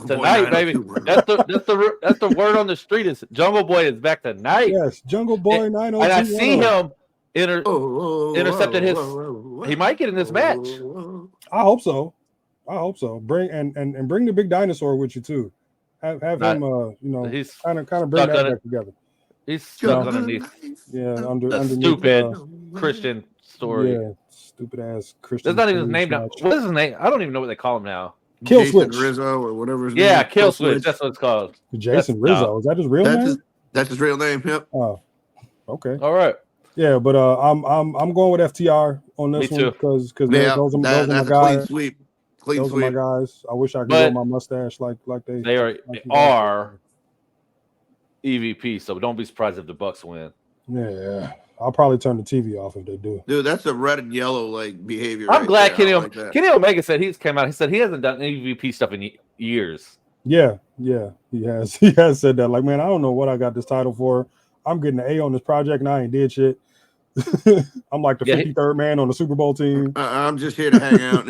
tonight, baby. That's the word on the street is Jungle Boy is back tonight. Yes, Jungle Boy 90210. And I see him intercepted his. He might get in this match. I hope so. Bring the big dinosaur with you too. Have him, he's kind of bring that back together. He's stuck underneath. Yeah, underneath stupid Christian story. Yeah, stupid ass Christian. That's not even his name now. What is his name? I don't even know what they call him now. Kill Switch Rizzo or whatever his name is. Kill Switch. That's what it's called. Jason Rizzo. Is that his real name? That's his real name. Yep. Oh, okay. All right. Yeah, but I'm going with FTR on this one because those are my guys. Clean sweep. Those are my guys. I wish I could grow my mustache like they. They are EVP, so don't be surprised if the Bucks win. Yeah, I'll probably turn the TV off if they do. Dude, that's a red and yellow behavior. I'm glad Kenny Omega said he's came out. He said he hasn't done EVP stuff in years. Yeah, he has. He has said that. Like, man, I don't know what I got this title for. I'm getting an A on this project and I ain't did shit. I'm like the 53rd man on the Super Bowl team. I'm just here to hang out.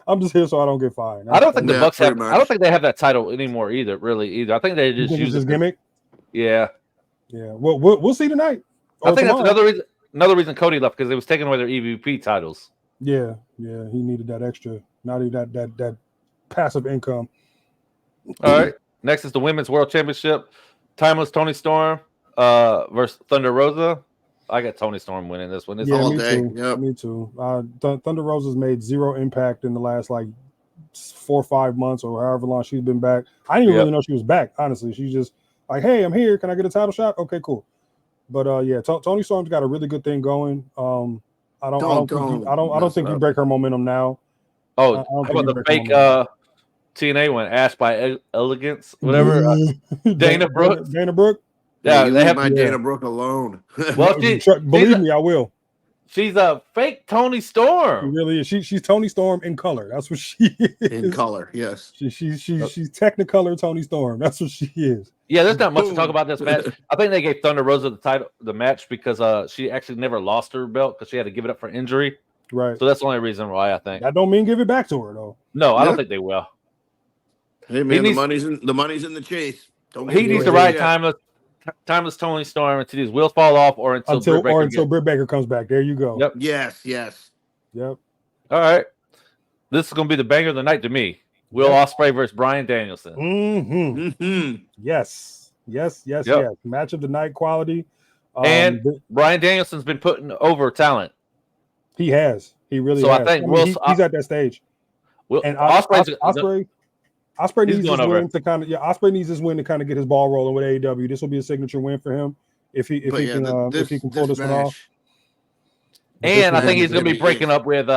I'm just here so I don't get fined. I don't think the Bucks have. I don't think they have that title anymore either. I think they just use this gimmick. Yeah. Well, we'll see tonight. I think that's another reason Cody left because they was taking away their EVP titles. Yeah. He needed that extra. Not even that passive income. All right. Next is the Women's World Championship. Timeless Toni Storm versus Thunder Rosa. I got Toni Storm winning this one. All day. Me too. Thunder Rosa's made zero impact in the last 4 or 5 months or however long she's been back. I didn't even really know she was back. Honestly, she's just like, "Hey, I'm here. Can I get a title shot?" Okay, cool. But Toni Storm's got a really good thing going. I don't think you break her momentum now. Oh, I don't how think about he the breaks fake one. TNA one? Ash by Elegance, whatever. Dana Brooks. Dana Brooke. Yeah, Yeah, you they leave have. my Dana Brooke alone. Well, Believe me, I will. She's a fake Tony She Storm. really is. She's Tony Storm in color. That's what she is. In color, yes. She's Technicolor Tony Storm. That's what she is. Yeah, there's not much to talk Boom. about this match. I think they gave Thunder Rosa the match because she actually never lost her belt because she had to give it up for injury. Right. So that's the only reason why I think. That don't mean give it back to her though. No, I don't Yeah. think they will. Hey man, needs- the money's in the chase. Don't He get needs it to ride yet. timeless Tony Storm until these wheels fall off or until Britt Baker comes back. There you go. Yep. Yes. Yep. All right. This is gonna be the banger of the night to me. Will Ospreay versus Bryan Danielson. Mm-hmm. Yes. Match of the night quality. And Bryan Danielson's been putting over talent. He has. He really so has. I think he's at that stage. And Ospreay needs this win to kind of Ospreay needs this win to kind of get his ball rolling with AEW. This will be a signature win for him if he can pull this one off. And I think he's going to be breaking up with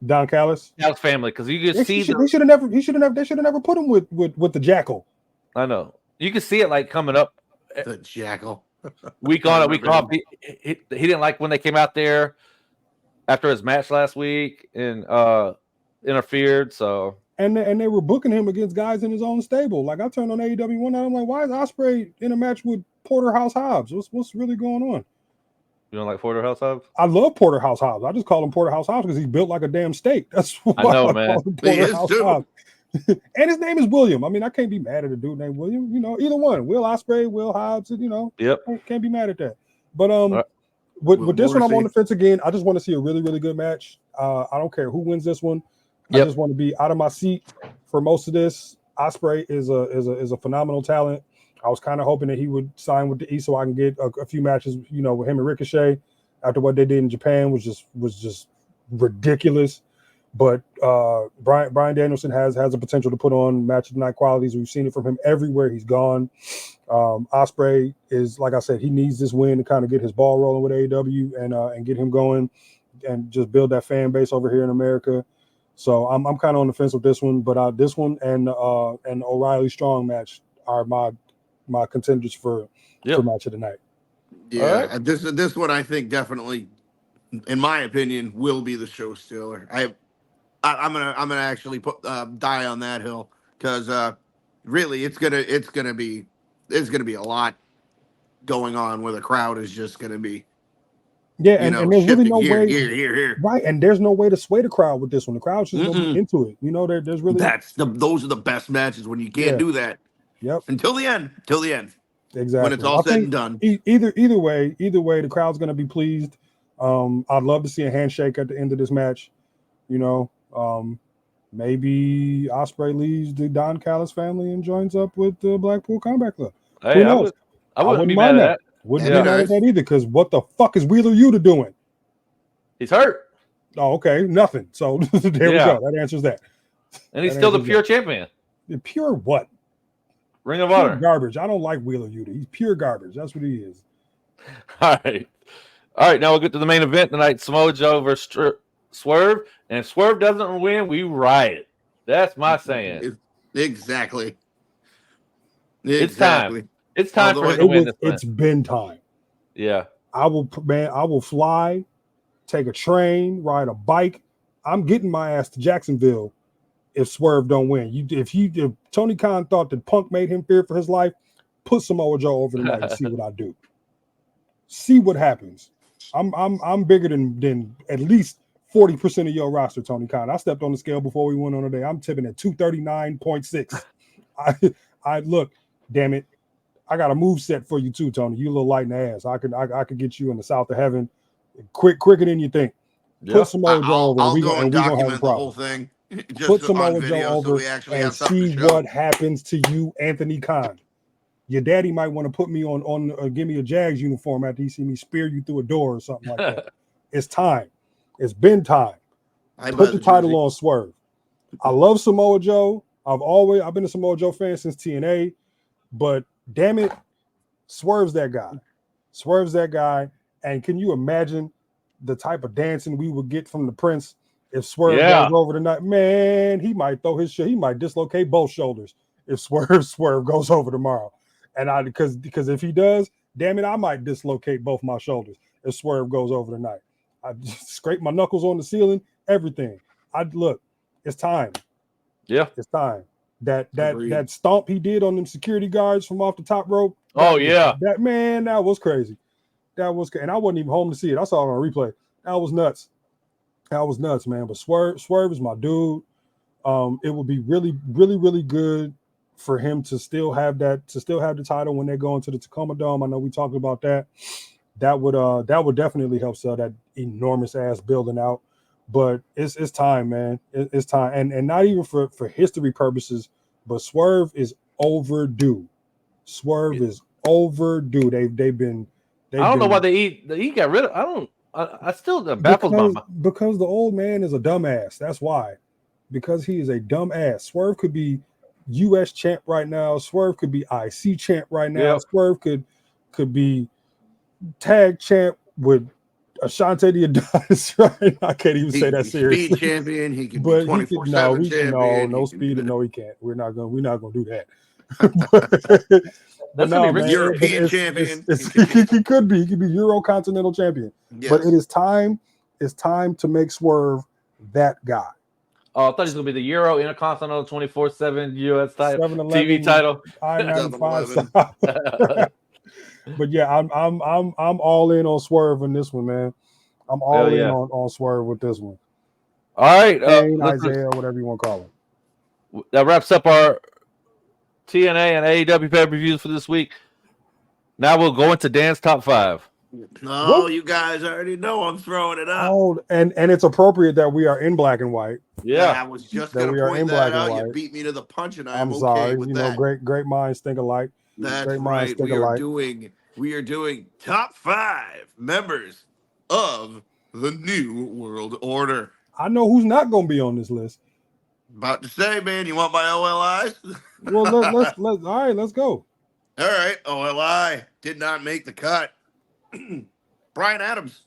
Don Callis family because you can see he should have never put him with the Jackal. I know you can see it like coming up. The Jackal. Week on, week off. He didn't like when they came out there after his match last week and interfered. So and they were booking him against guys in his own stable. Like I turned on AEW one night, I'm like, why is Ospreay in a match with Porterhouse Hobbs? What's really going on? You don't like Porterhouse Hobbs? I love Porterhouse Hobbs. I just call him Porterhouse Hobbs because he's built like a damn steak. That's why I know, man. Porterhouse Hobbs. And his name is William. I mean, I can't be mad at a dude named William. You know, either one. Will Ospreay, Will Hobbs. You know, can't be mad at that. But with this one, I'm on the fence again. I just want to see a really, really good match. I don't care who wins this one. I just want to be out of my seat for most of this. Ospreay is a phenomenal talent. I was kind of hoping that he would sign with the E so I can get a few matches, you know, with him and Ricochet after what they did in Japan was just ridiculous. But Bryan Danielson has a potential to put on match of the night qualities. We've seen it from him everywhere he's gone. Ospreay is, like I said, he needs this win to kind of get his ball rolling with AEW and get him going and just build that fan base over here in America. So I'm kind of on the fence with this one, but this one and O'Reilly Strong match are my contenders for match of the night. Yeah, right. This one I think definitely, in my opinion, will be the show stealer. I'm gonna actually die on that hill because really it's gonna be a lot going on where the crowd is just gonna be and there's really no way here. Right, and there's no way to sway the crowd with this one. The crowd's just gonna be into it. You know, there's really those are the best matches when you can't do that. Yep. Until the end. Exactly. When it's all said and done. Either way, the crowd's gonna be pleased. I'd love to see a handshake at the end of this match. You know, maybe Ospreay leaves the Don Callis family and joins up with the Blackpool Combat Club. Hey, who knows? I wouldn't be mad at that. Wouldn't be mad at that either, because what the fuck is Wheeler Yuta doing? He's hurt. Oh, okay, nothing. So there we go. That answers that. And he's still the pure champion. Pure what? Ring of Honor. Garbage. I don't like Wheeler Yuta. He's pure garbage. That's what he is. All right. Now we'll get to the main event tonight. Samoa Joe versus Swerve. And if Swerve doesn't win, we riot. That's my saying. Exactly. It's time. It's time for him to win this one. It's been time. Yeah. I will fly, take a train, ride a bike. I'm getting my ass to Jacksonville if Swerve don't win. If Tony Khan thought that Punk made him fear for his life, put Samoa Joe over tonight and see what I do. See what happens. I'm bigger than at least 40% of your roster, Tony Khan. I stepped on the scale before we went on today. I'm tipping at 239.6. I look, damn it. I got a move set for you too, Tony. You a little light in the ass. I could get you in the south of heaven quicker than you think. Yeah. Put Samoa Joe over. I'll we go and gonna have a document the problem. whole thing. Just Put Samoa Joe over so and see what happens to you, Anthony Khan. Your daddy might want to put me on give me a Jags uniform after he see me spear you through a door or something like that. It's time. It's been time. Put the title on Swerve. I love Samoa Joe. I've been a Samoa Joe fan since TNA, but damn it, Swerve's that guy. And can you imagine the type of dancing we would get from the Prince If Swerve goes over tonight, man, he might throw his shit. He might dislocate both shoulders if Swerve goes over tomorrow. And because if he does, damn it, I might dislocate both my shoulders if Swerve goes over tonight. I just scrape my knuckles on the ceiling, everything. Look, it's time. Yeah, it's time. That stomp he did on them security guards from off the top rope. That was crazy. And I wasn't even home to see it. I saw it on replay. That was nuts. Man. But Swerve is my dude. It would be really, really, really good for him to still have the title when they go into the Tacoma Dome. I know we talked about that. That would definitely help sell that enormous ass building out. But it's time, man. It's time, and not even for history purposes, but Swerve is overdue. Is overdue. They've been. I don't know why he got rid of. I still baffles my mind. Because the old man is a dumbass. That's why. Because he is a dumbass. Swerve could be U.S. champ right now. Swerve could be IC champ right now. Yep. Swerve could be tag champ with Ashante the Adonis, right? I can't even say that seriously. Speed champion. He could be 24/7 champion. No speed, and no, he can't. We're not gonna do that. But no, man, European champion. He could be Euro-Continental champion. Yes. But it is time. It's time to make Swerve that guy. Oh, I thought he was gonna be the Euro Intercontinental 24/7 US title, TV title. I-95. But yeah, I'm all in on Swerve in this one, man. I'm all in on Swerve with this one. All right, Isaiah, whatever you want to call it. That wraps up our TNA and AEW pay-per-views for this week. Now we'll go into Dan's top 5. Oh, you guys already know I'm throwing it up. Oh, and it's appropriate that we are in black and white. Yeah, I was just going to point that out. You beat me to the punch, and I'm sorry. Okay with that. Great minds think alike. That's right. We are doing top 5 members of the New World Order. I know who's not going to be on this list. About to say, man, you want my OLIs? Well, let's all right, let's go. All right, OLI did not make the cut. Brian Adams.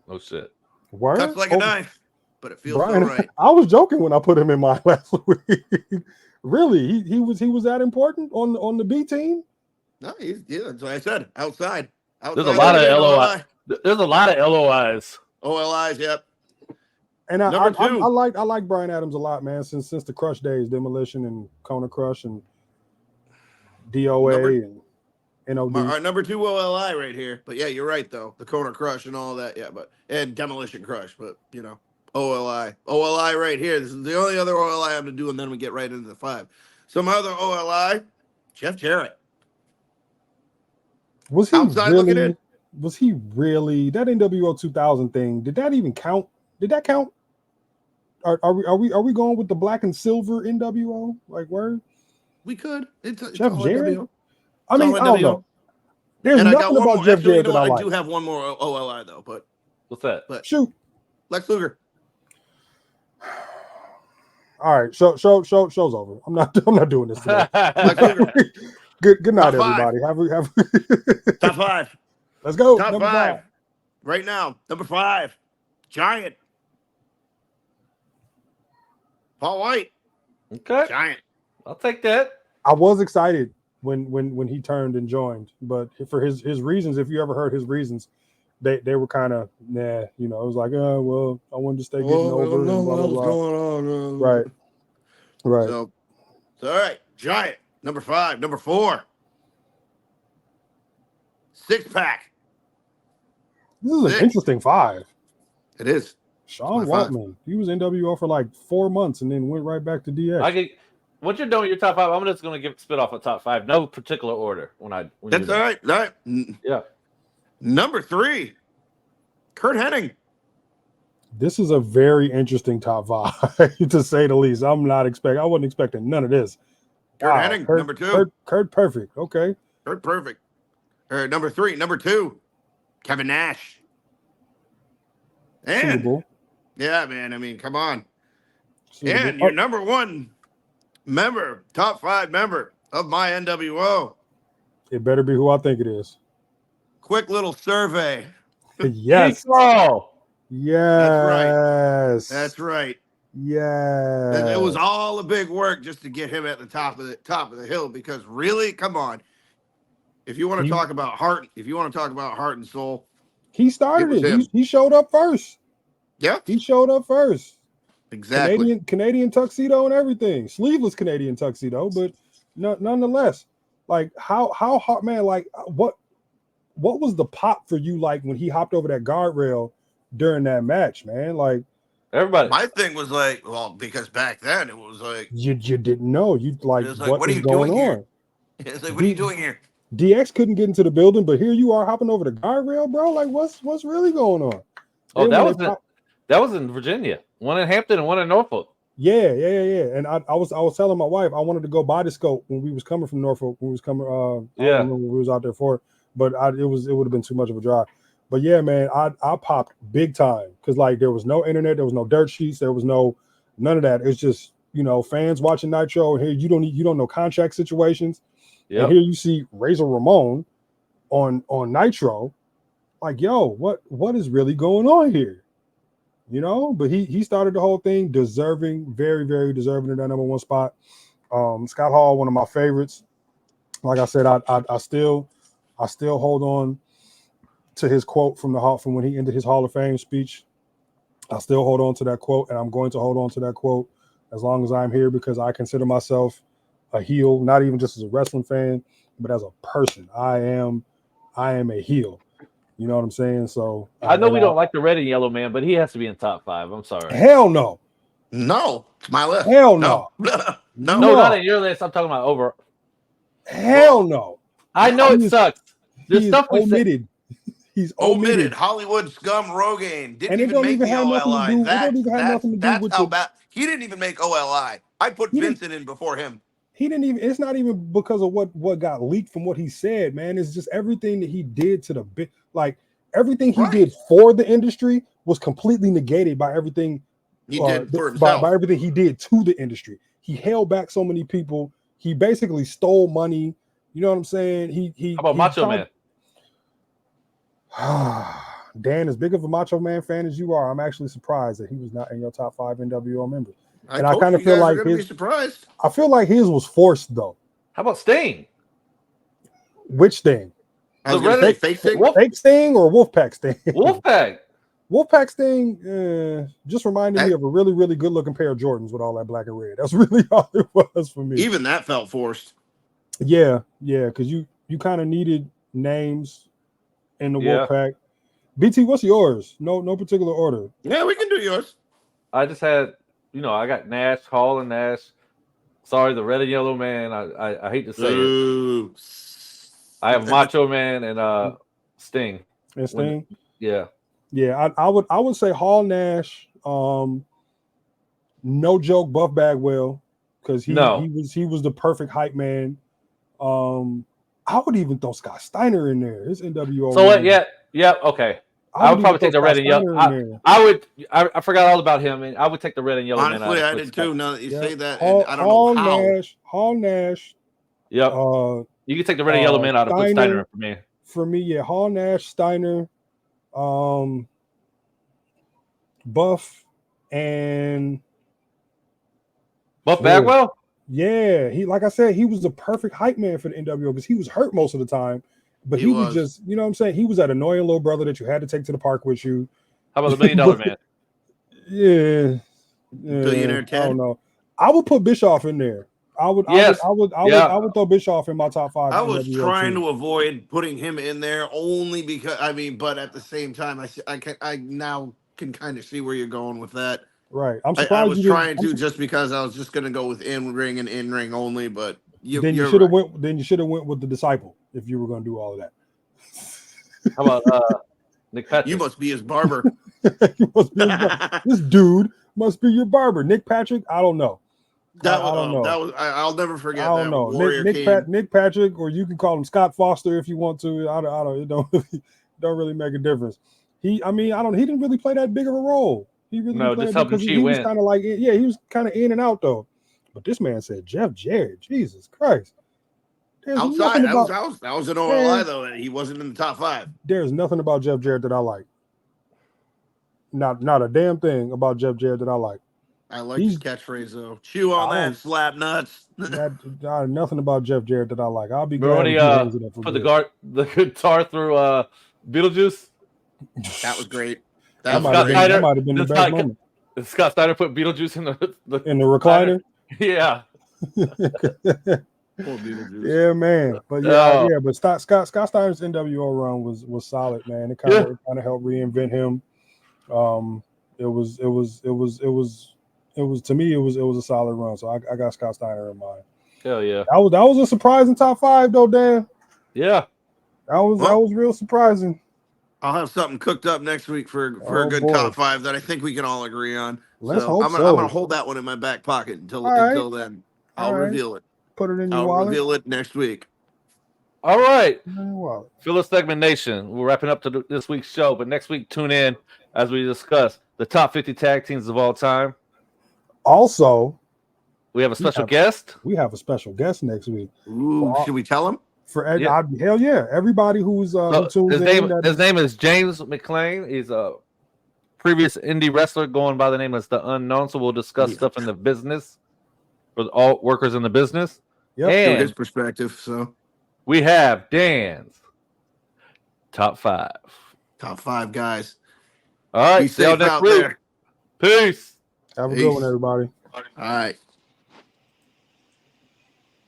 Oh shit. Word? Cuts like a knife, but it feels all right. I was joking when I put him in my last week. Really, he was that important on the B team? No, that's what I said. Outside. There's a lot of LOI. There's a lot of LOIs. OLIs, yep. And I like Brian Adams a lot, man. Since the Crush days, Demolition and Kona Crush and DOA and NOD. Our number 2 OLI right here. But yeah, you're right though. The Kona Crush and all that. Yeah, and Demolition Crush. But OLI right here. This is the only other OLI I'm gonna do, and then we get right into the 5. Some other OLI. Jeff Jarrett. Was he really that NWO 2000 thing? Did that even count? Did that count? Are we going with the black and silver NWO? Like word? We could. It's Jeff Jarrett. I mean, I don't know. There's nothing about Jeff Jarrett that I like. I do have one more OLI though, but what's that? But shoot, Lex Luger. All right, show's over. I'm not doing this today. Good night, everybody. Have top 5. Let's go. Top 5 right now. Number 5, Giant. Paul White. Okay. Giant. I'll take that. I was excited when he turned and joined, but for his reasons, if you ever heard his reasons, they were kind of it was like, well, I wanted to stay getting over. What's going on? Right. So all right, Giant. Number 5. Number 4, 6-pack. This is an interesting 5. It is. Sean Waltman. He was NWO for like 4 months and then went right back to DX. What you're doing, your top 5, I'm just going to spit off a top 5. No particular order. That's all right. All right. Yeah. Number 3, Kurt Hennig. This is a very interesting top 5, to say the least. I wasn't expecting none of this. Kurt Hennig, number 2. Kurt Perfect. Okay. Kurt Perfect. Number 3, number 2, Kevin Nash. And suitable. Yeah, man. I mean, come on. Suitable. And your number 1 member, top 5 member of my NWO. It better be who I think it is. Quick little survey. Yes. Yes. That's right. Yeah. It was all a big work just to get him at the top of the hill. Because really, come on, if you want to talk about heart, and soul, he started it. him. He showed up first. Yeah, he showed up first. Exactly. Canadian tuxedo and everything. Sleeveless Canadian tuxedo, but nonetheless, like how hard, man. Like what was the pop for you like when he hopped over that guardrail during that match, man? Like everybody. My thing was like, well, because back then it was like you didn't know. You like, what is going on? It's like, what are you doing here? DX couldn't get into the building, but here you are hopping over the guardrail, bro. Like what's really going on? Oh, that was in Virginia. One in Hampton and one in Norfolk. Yeah. And I was telling my wife I wanted to go buy the scope when we was coming from Norfolk. When we was coming, I don't remember what we was out there for, but it would have been too much of a drive. But yeah, man, I popped big time because like there was no internet, there was no dirt sheets, there was none of that. It's just fans watching Nitro, and here you don't know contract situations. Yep. And here you see Razor Ramon on Nitro, like yo, what is really going on here? But he started the whole thing, very, very deserving of that number one spot. Scott Hall, one of my favorites. Like I said, I still hold on to his quote from when he ended his Hall of Fame speech. I still hold on to that quote, and I'm going to hold on to that quote as long as I'm here because I consider myself a heel, not even just as a wrestling fan, but as a person. I am a heel. You know what I'm saying? So I know we don't like the red and yellow man, but he has to be in top 5. I'm sorry. Hell no. No, it's my list. Hell no. No, not in your list. I'm talking about over. Hell no. I know it sucks. There's stuff we omitted. He's omitted. Hollywood scum Rogaine didn't even make the OLI. It don't even have nothing to do with how bad. He didn't even make OLI. I put Vincent in before him. He didn't even. It's not even because of what got leaked from what he said, man. It's just everything that he did to the bit. Like everything he did for the industry was completely negated by everything he did for himself. By everything he did to the industry. He held back so many people. He basically stole money. You know what I'm saying? How about Macho Man? Dan, as big of a Macho Man fan as you are, I'm actually surprised that he was not in your top 5 NWO members. I kind of feel like surprised. I feel like his was forced though. How about Sting? Which Sting? The fake Sting? Fake Sting or Wolfpack Sting? Wolfpack. Wolfpack Sting just reminded me of a really, really good looking pair of Jordans with all that black and red. That's really all it was for me. Even that felt forced. Yeah, because you kind of needed names in the Wolfpack. BT, what's yours? No particular order. Yeah, we can do yours. I just had, I got Nash, Hall and Nash. Sorry, the red and yellow man. I hate to say it. I have Macho Man and Sting. And Sting? Yeah, I would say Hall, Nash, no joke, Buff Bagwell, because he was the perfect hype man. I would even throw Scott Steiner in there. His NWO. So what? Yeah, okay. I would probably take the red and yellow. I forgot all about him, and I would take the red and yellow. Honestly, man I did too. Now that you say that, and I don't know how. Hall, Nash. Yep. You can take the red and yellow man out and put Steiner for me. For me, yeah, Hall, Nash, Steiner, Buff, and Buff Bagwell. Yeah, like I said, he was the perfect hype man for the NWO because he was hurt most of the time. But he was just, you know what I'm saying? He was that annoying little brother that you had to take to the park with you. How about the $1 Million Man? Yeah. Billionaire Ted? I don't know. I would put Bischoff in there. I would throw Bischoff in my top 5. I was trying to avoid putting him in there only because but at the same time I now can kind of see where you're going with that. Right. I'm surprised I was trying to just because I was just going to go with in-ring and in-ring only, but you should have went with the Disciple if you were going to do all of that. How about Nick Patrick? You must be his barber. This dude must be your barber. Nick Patrick, I don't know. I'll never forget that. I don't know. Nick Patrick, or you can call him Scott Foster if you want to. It don't really make a difference. He didn't really play that big of a role. He really just helping he was kind of like, he was kind of in and out though. But this man said Jeff Jarrett, Jesus Christ. Outside, that was an OLI though, and he wasn't in the top 5. There's nothing about Jeff Jarrett that I like. not a damn thing about Jeff Jarrett that I like. I like his catchphrase though. Chew on that, slap nuts. Nothing about Jeff Jarrett that I like. I'll be Remember glad when if he he hangs it up for put good. the guitar through Beetlejuice? That was great. That might have been the best moment. Scott Steiner put Beetlejuice in the recliner. Yeah. Poor Beetlejuice. Yeah, man. But yeah, but Scott Steiner's NWO run was solid, man. It kind of helped reinvent him. It was to me it was a solid run. So I got Scott Steiner in mind. Hell yeah. That was a surprising top 5 though, Dan. Yeah. That was real surprising. I'll have something cooked up next week for a good top 5 that I think we can all agree on. Let's hope I'm gonna hold that one in my back pocket until then. I'll reveal it. Put it in your wallet. I'll reveal it next week. All right. Phyllis Segment Nation. We're wrapping up to this week's show, but next week tune in as we discuss the top 50 tag teams of all time. Also, we have a special guest. We have a special guest next week. Ooh, should we tell him? Hell yeah! Everybody who tunes in. His name is James McClain. He's a previous indie wrestler going by the name of The Unknown. So we'll discuss stuff in the business for all workers in the business. Yep. And his perspective. So we have Dan's top 5. Top 5 guys. All right. See y'all next week. Peace. Have a good one, everybody. All right.